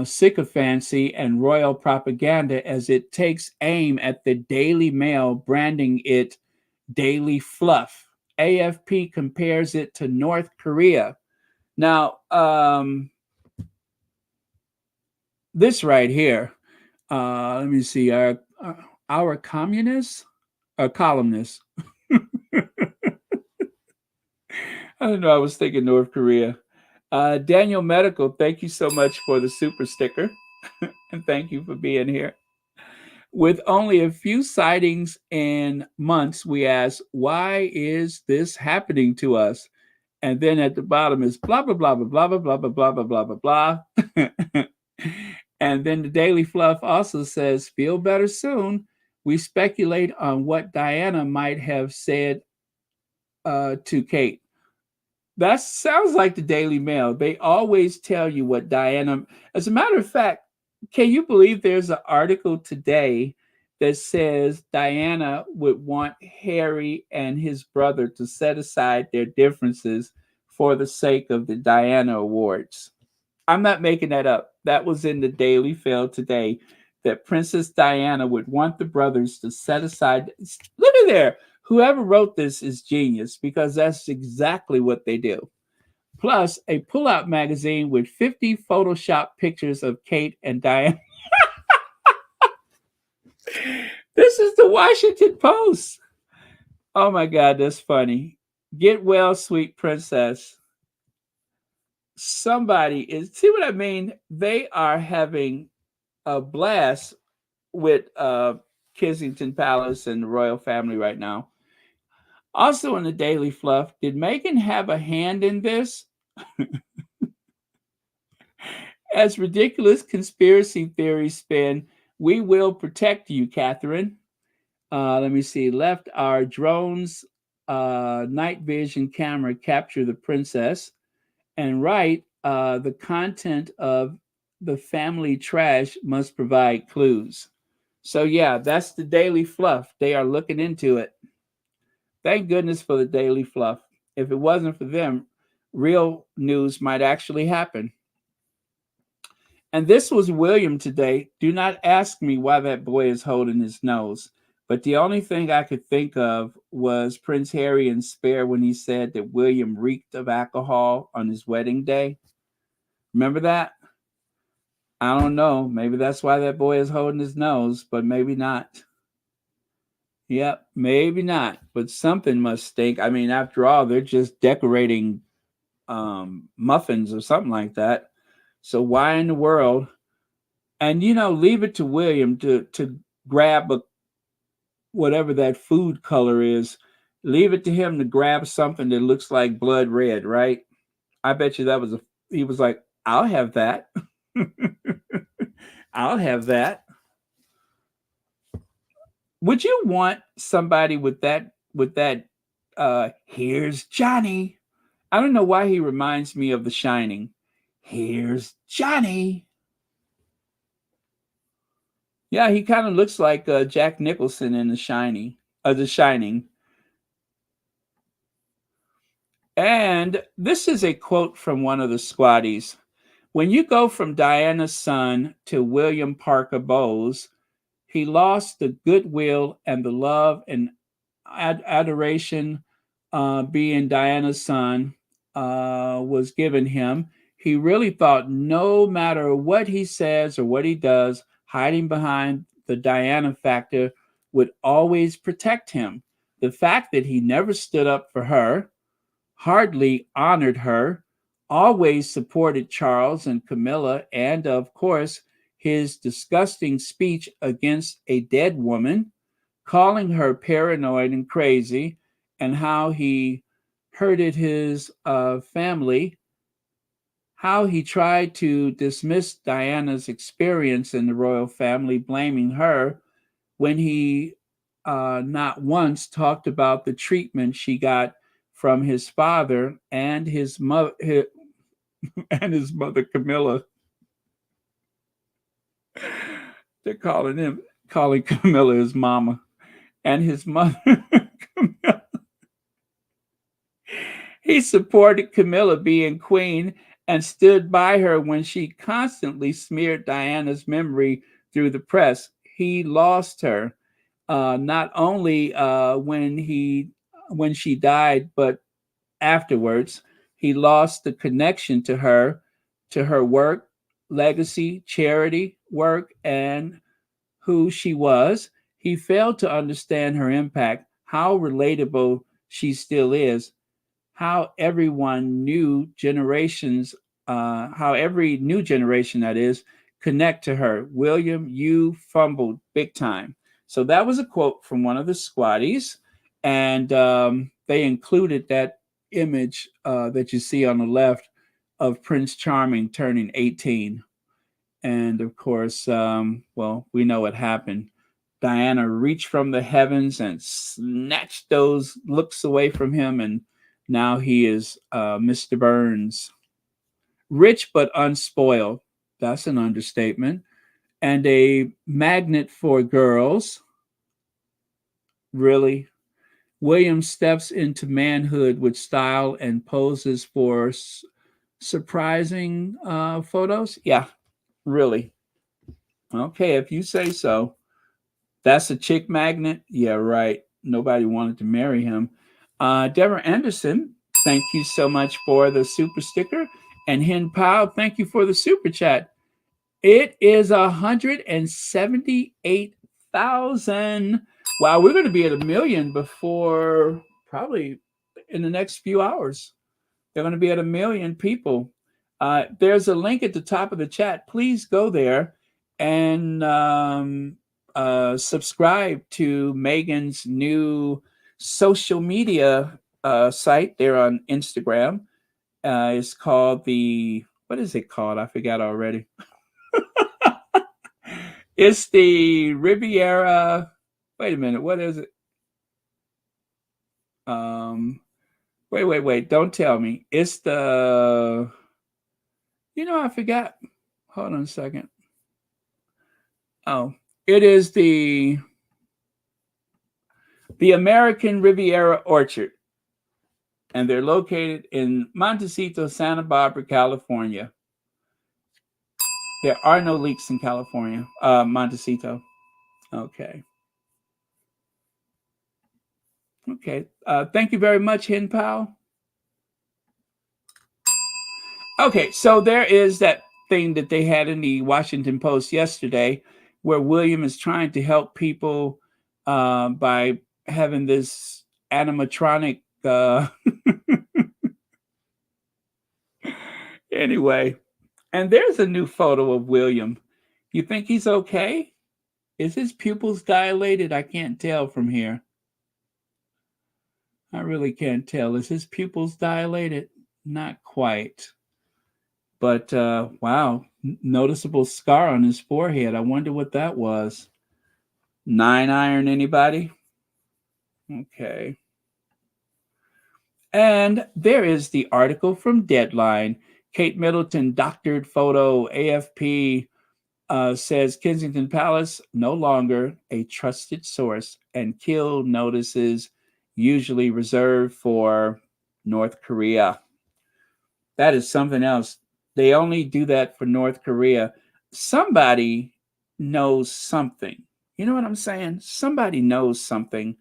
sycophancy and royal propaganda as it takes aim at the Daily Mail, branding it daily fluff. AFP compares it to North Korea. Now, this right here, let me see, our communists, columnists. I don't know, I was thinking North Korea. Daniel Medical, thank you so much for the super sticker. And thank you for being here. With only a few sightings in months, we ask, why is this happening to us? And then at the bottom is blah, blah, blah, blah, blah, blah, blah, blah, blah, blah, blah, blah, blah. And then the Daily Fluff also says, feel better soon. We speculate on what Diana might have said to Kate. That sounds like the Daily Mail. They always tell you what Diana. As a matter of fact, can you believe there's an article today that says Diana would want Harry and his brother to set aside their differences for the sake of the Diana Awards? I'm not making that up. That was in the Daily Mail today, that Princess Diana would want the brothers to set aside. Look at there. Whoever wrote this is genius, because that's exactly what they do. Plus, a pull-out magazine with 50 Photoshop pictures of Kate and Diana. This is the Washington Post. Oh my God, that's funny. Get well, sweet princess. Somebody is, see what I mean? They are having a blast with Kensington Palace and the royal family right now. Also in the Daily Fluff, did Meghan have a hand in this? As ridiculous conspiracy theories spin, we will protect you, Catherine. Let me see. Left our drones night vision camera capture the princess. And right, the content of the family trash must provide clues. So yeah, that's the Daily Fluff. They are looking into it. Thank goodness for the Daily Fluff. If it wasn't for them, real news might actually happen. And this was William today. Do not ask me why that boy is holding his nose. But the only thing I could think of was Prince Harry in Spare when he said that William reeked of alcohol on his wedding day. Remember that? I don't know. Maybe that's why that boy is holding his nose, but maybe not. Yep, maybe not. But something must stink. I mean, after all, they're just decorating muffins or something like that. So why in the world? And leave it to William to grab whatever that food color is. Leave it to him to grab something that looks like blood red, right? I bet you he was like, I'll have that. I'll have that. Would you want somebody with that here's Johnny? I don't know why he reminds me of The Shining. Here's Johnny. Yeah, he kind of looks like Jack Nicholson in The Shining. And this is a quote from one of the squatties. When you go from Diana's son to William Parker Bowles, he lost the goodwill and the love and adoration being Diana's son was given him. He really thought no matter what he says or what he does, hiding behind the Diana factor would always protect him. The fact that he never stood up for her, hardly honored her, always supported Charles and Camilla, and of course, his disgusting speech against a dead woman, calling her paranoid and crazy, and how he hurted his family, how he tried to dismiss Diana's experience in the royal family, blaming her when he not once talked about the treatment she got from his father and his mother Camilla. They're calling Camilla his mama and his mother Camilla. He supported Camilla being queen and stood by her when she constantly smeared Diana's memory through the press. He lost her not only when she died, but afterwards. He lost the connection to her work, legacy, charity work, and who she was. He failed to understand her impact, how relatable she still is, how everyone knew generations how every new generation, that is, connect to her. William, you fumbled big time. So that was a quote from one of the squatties, and they included that image that you see on the left of Prince Charming turning 18. And of course, well, we know what happened. Diana reached from the heavens and snatched those looks away from him, and now he is Mr. Burns. Rich but unspoiled. That's an understatement. And a magnet for girls. Really? William steps into manhood with style and poses for surprising photos. Yeah, really. Okay, if you say so. That's a chick magnet? Yeah, right. Nobody wanted to marry him. Deborah Anderson, thank you so much for the super sticker. And Hen Powell, thank you for the super chat. It is 178,000. Wow, we're going to be at 1 million before probably in the next few hours. They're going to be at 1 million people. There's a link at the top of the chat. Please go there and subscribe to Meghan's new social media site. They're on Instagram. It's called what is it called? I forgot already. It's the Riviera. Wait a minute. What is it? Wait. Don't tell me. It's the, I forgot. Hold on a second. Oh, it is the American Riviera Orchard. And they're located in Montecito, Santa Barbara, California. There are no leaks in California, Montecito. Okay. Thank you very much, Hen Powell. Okay, so there is that thing that they had in the Washington Post yesterday where William is trying to help people by having this animatronic. Anyway, and there's a new photo of William. You think he's okay? Is his pupils dilated? I can't tell from here. I really can't tell. Is his pupils dilated? Not quite. But wow, noticeable scar on his forehead. I wonder what that was. 9 iron, anybody? Okay. And there is the article from Deadline. Kate Middleton doctored photo. AFP says Kensington Palace no longer a trusted source, and kill notices usually reserved for North Korea. That is something else. They only do that for North Korea. Somebody knows something. You know what I'm saying? Somebody knows something,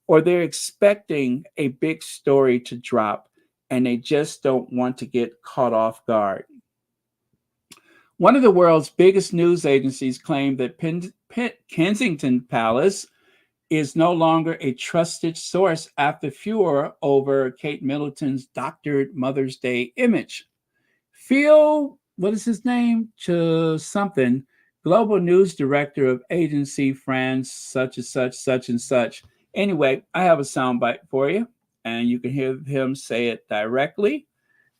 or they're expecting a big story to drop, and they just don't want to get caught off guard. One of the world's biggest news agencies claimed that Kensington Palace is no longer a trusted source after furor over Kate Middleton's doctored Mother's Day image. Phil, what is his name? Something. Global news director of agency France, such and such. Anyway, I have a soundbite for you, and you can hear him say it directly.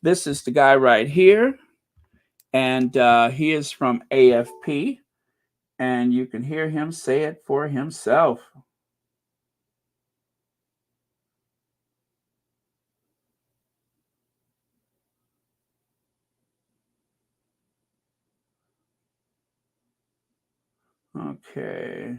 This is the guy right here, and he is from AFP, and you can hear him say it for himself. Okay.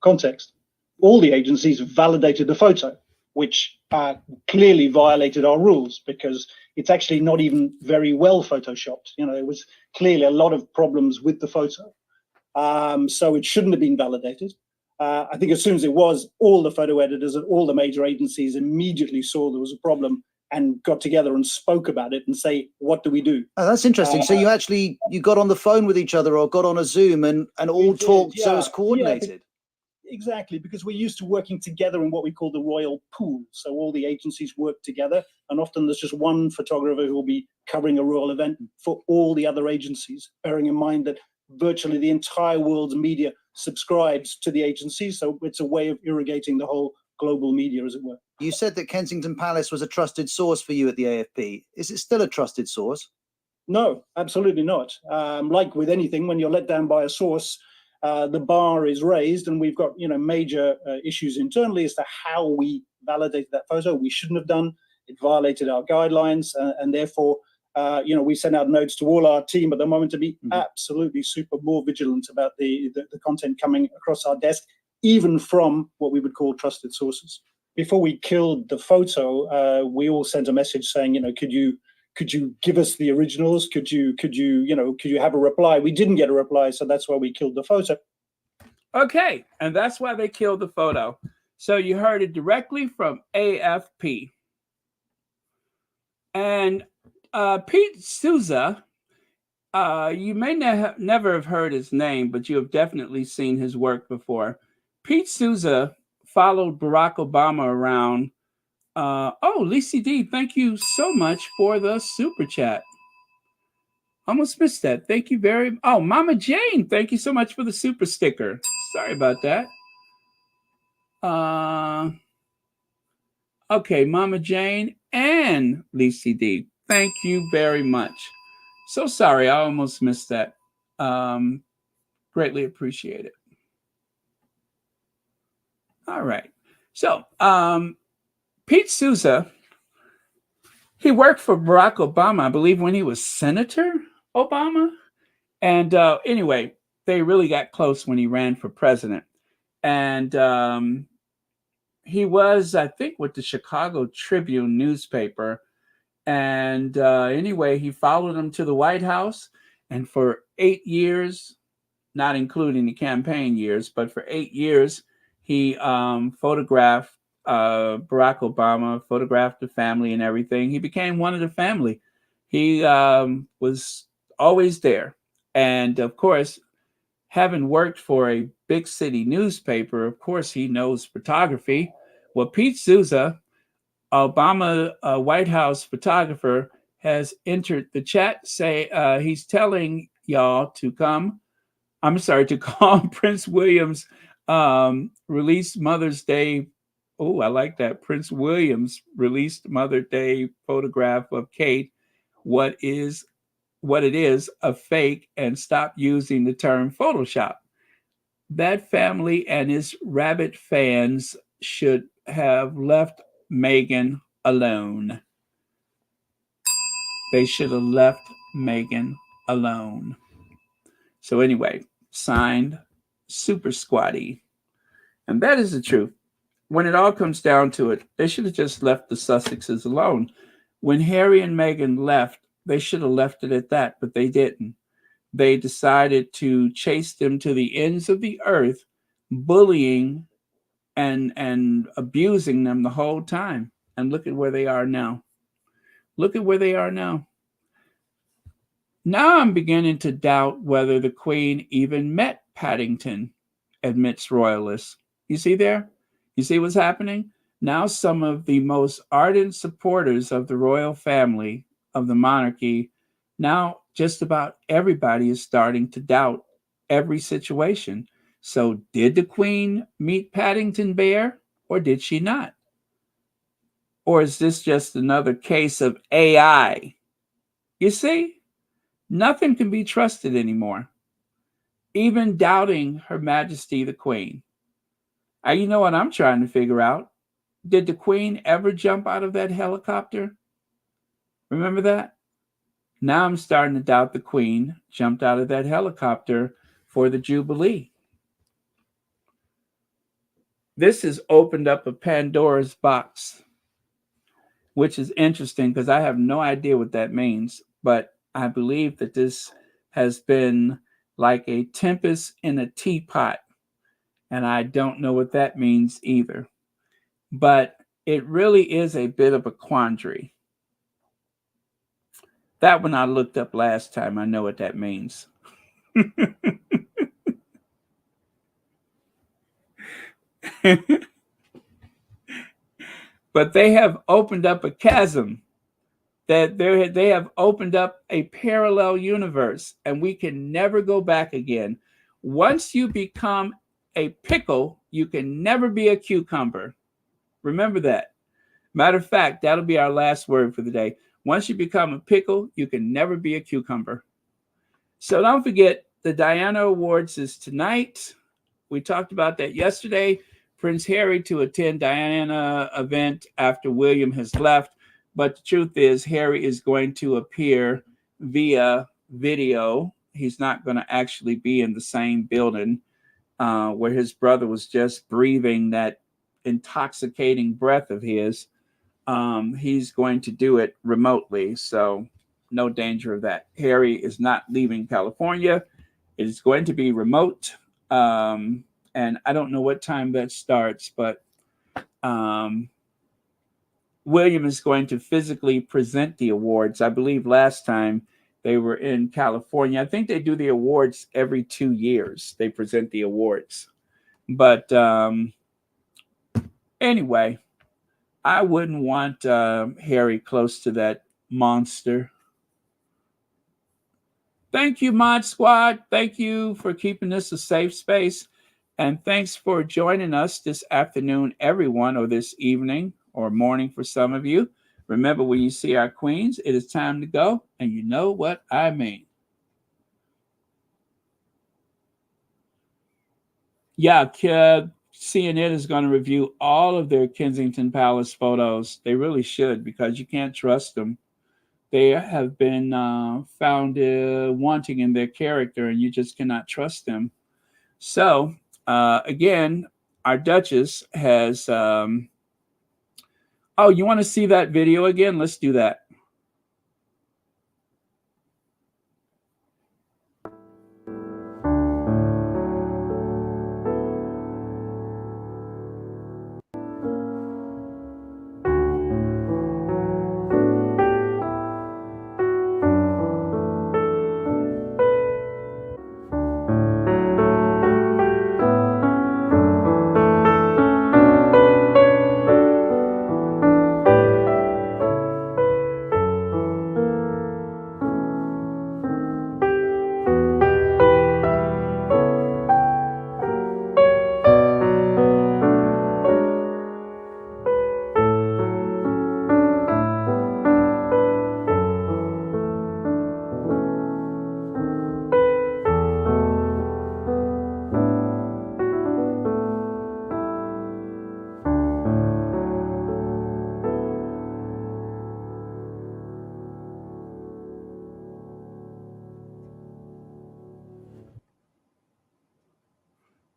Context. All the agencies validated the photo, which clearly violated our rules because it's actually not even very well photoshopped. There was clearly a lot of problems with the photo. So it shouldn't have been validated. I think as soon as it was, all the photo editors at all the major agencies immediately saw there was a problem and got together and spoke about it and say, what do we do? Oh, that's interesting. So you got on the phone with each other or got on a Zoom and all talked so as coordinated. Exactly, because we're used to working together in what we call the royal pool. So all the agencies work together, and often there's just one photographer who will be covering a royal event for all the other agencies, bearing in mind that virtually the entire world's media subscribes to the agency. So it's a way of irrigating the whole global media, as it were. You said that Kensington Palace was a trusted source for you at the AFP. Is it still a trusted source? No, absolutely not. Like with anything, when you're let down by a source, the bar is raised, and we've got major issues internally as to how we validated that photo. We shouldn't have done. It violated our guidelines, and therefore, we sent out notes to all our team at the moment to be absolutely more vigilant about the content coming across our desk, even from what we would call trusted sources. Before we killed the photo, we all sent a message saying, could you give us the originals? Could you have a reply? We didn't get a reply, so that's why we killed the photo. Okay, and that's why they killed the photo. So you heard it directly from AFP. And Pete Souza, you may never have heard his name, but you have definitely seen his work before. Pete Souza followed Barack Obama around. Lacey D, thank you so much for the super chat. Almost missed that. Thank you very. Oh, Mama Jane, thank you so much for the super sticker. Sorry about that. Okay, Mama Jane and Lacey D, thank you very much. So sorry, I almost missed that. Greatly appreciate it. All right. So, Pete Souza, he worked for Barack Obama, I believe, when he was Senator Obama. And anyway, they really got close when he ran for president. And he was, I think, with the Chicago Tribune newspaper. And anyway, he followed him to the White House. And for 8 years, not including the campaign years, but for 8 years, he photographed Barack Obama, photographed the family and everything. He became one of the family. He was always there. And of course, having worked for a big city newspaper, of course, he knows photography. Well, Pete Souza, Obama White House photographer, has entered the chat. He's telling y'all to call Prince William's released Mother's Day. Oh, I like that. Prince William's released Mother's Day photograph of Kate. What it is, a fake, and stop using the term Photoshop. That family and his rabid fans should have left Meghan alone. They should have left Meghan alone. So anyway, signed, Super Squatty. And that is the truth. When it all comes down to it, they should have just left the Sussexes alone. When Harry and Meghan left, they should have left it at that, but they didn't. They decided to chase them to the ends of the earth, bullying and abusing them the whole time. And look at where they are now. Look at where they are now. Now I'm beginning to doubt whether the Queen even met Paddington, admits royalists. You see there? You see what's happening? Now some of the most ardent supporters of the royal family, of the monarchy, now just about everybody is starting to doubt every situation. So did the Queen meet Paddington Bear, or did she not? Or is this just another case of AI? You see? Nothing can be trusted anymore, even doubting Her Majesty the Queen. You know what I'm trying to figure out? Did the Queen ever jump out of that helicopter? Remember that? Now I'm starting to doubt the Queen jumped out of that helicopter for the Jubilee. This has opened up a Pandora's box, which is interesting because I have no idea what that means, but I believe that this has been like a tempest in a teapot, and I don't know what that means either. But it really is a bit of a quandary. That one I looked up last time. I know what that means. But they have opened up a chasm, that they have opened up a parallel universe, and we can never go back again. Once you become a pickle, you can never be a cucumber. Remember that. Matter of fact, that'll be our last word for the day. Once you become a pickle, you can never be a cucumber. So don't forget, the Diana Awards is tonight. We talked about that yesterday. Prince Harry to attend Diana event after William has left. But the truth is, Harry is going to appear via video. He's not going to actually be in the same building where his brother was just breathing that intoxicating breath of his. He's going to do it remotely. So no danger of that. Harry is not leaving California. It is going to be remote. And I don't know what time that starts, but William is going to physically present the awards. I believe last time they were in California. I think they do the awards every 2 years. They present the awards. But anyway, I wouldn't want Harry close to that monster. Thank you, Mod Squad. Thank you for keeping this a safe space. And thanks for joining us this afternoon, everyone, or this evening or morning for some of you. Remember, when you see our queens, it is time to go, and you know what I mean. Yeah, CNN is going to review all of their Kensington Palace photos. They really should, because you can't trust them. They have been found wanting in their character, and you just cannot trust them. So, again, our Duchess has... oh, you want to see that video again? Let's do that.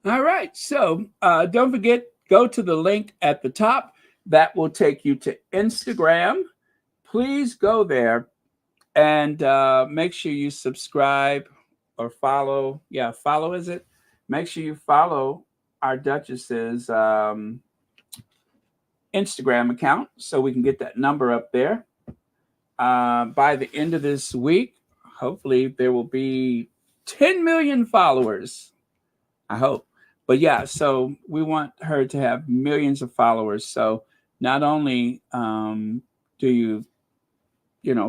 All right. So don't forget, go to the link at the top. That will take you to Instagram. Please go there and make sure you subscribe or follow. Yeah, follow is it? Make sure you follow our Duchess's Instagram account so we can get that number up there. By the end of this week, hopefully there will be 10 million followers. I hope. But yeah, so we want her to have millions of followers. So not only do you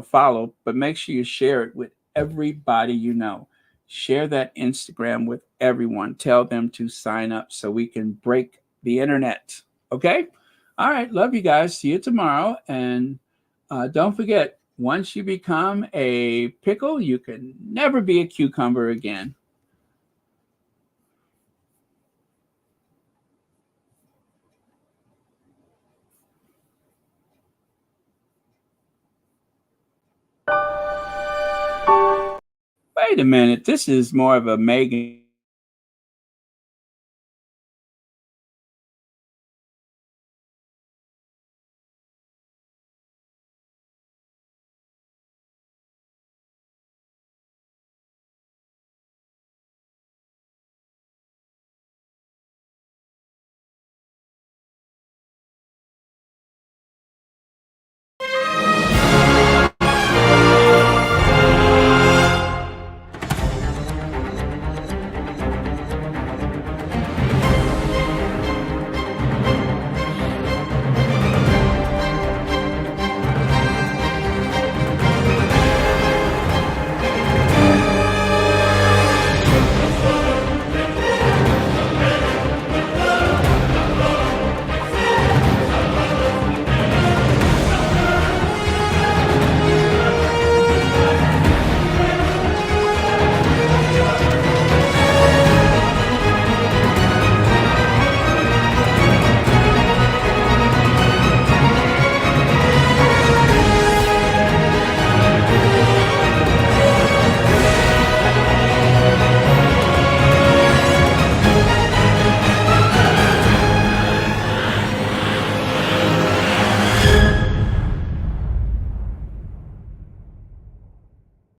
follow, but make sure you share it with everybody you know. Share that Instagram with everyone. Tell them to sign up so we can break the internet. Okay? All right. Love you guys. See you tomorrow. And don't forget, once you become a pickle, you can never be a cucumber again. Wait a minute. This is more of a Meghan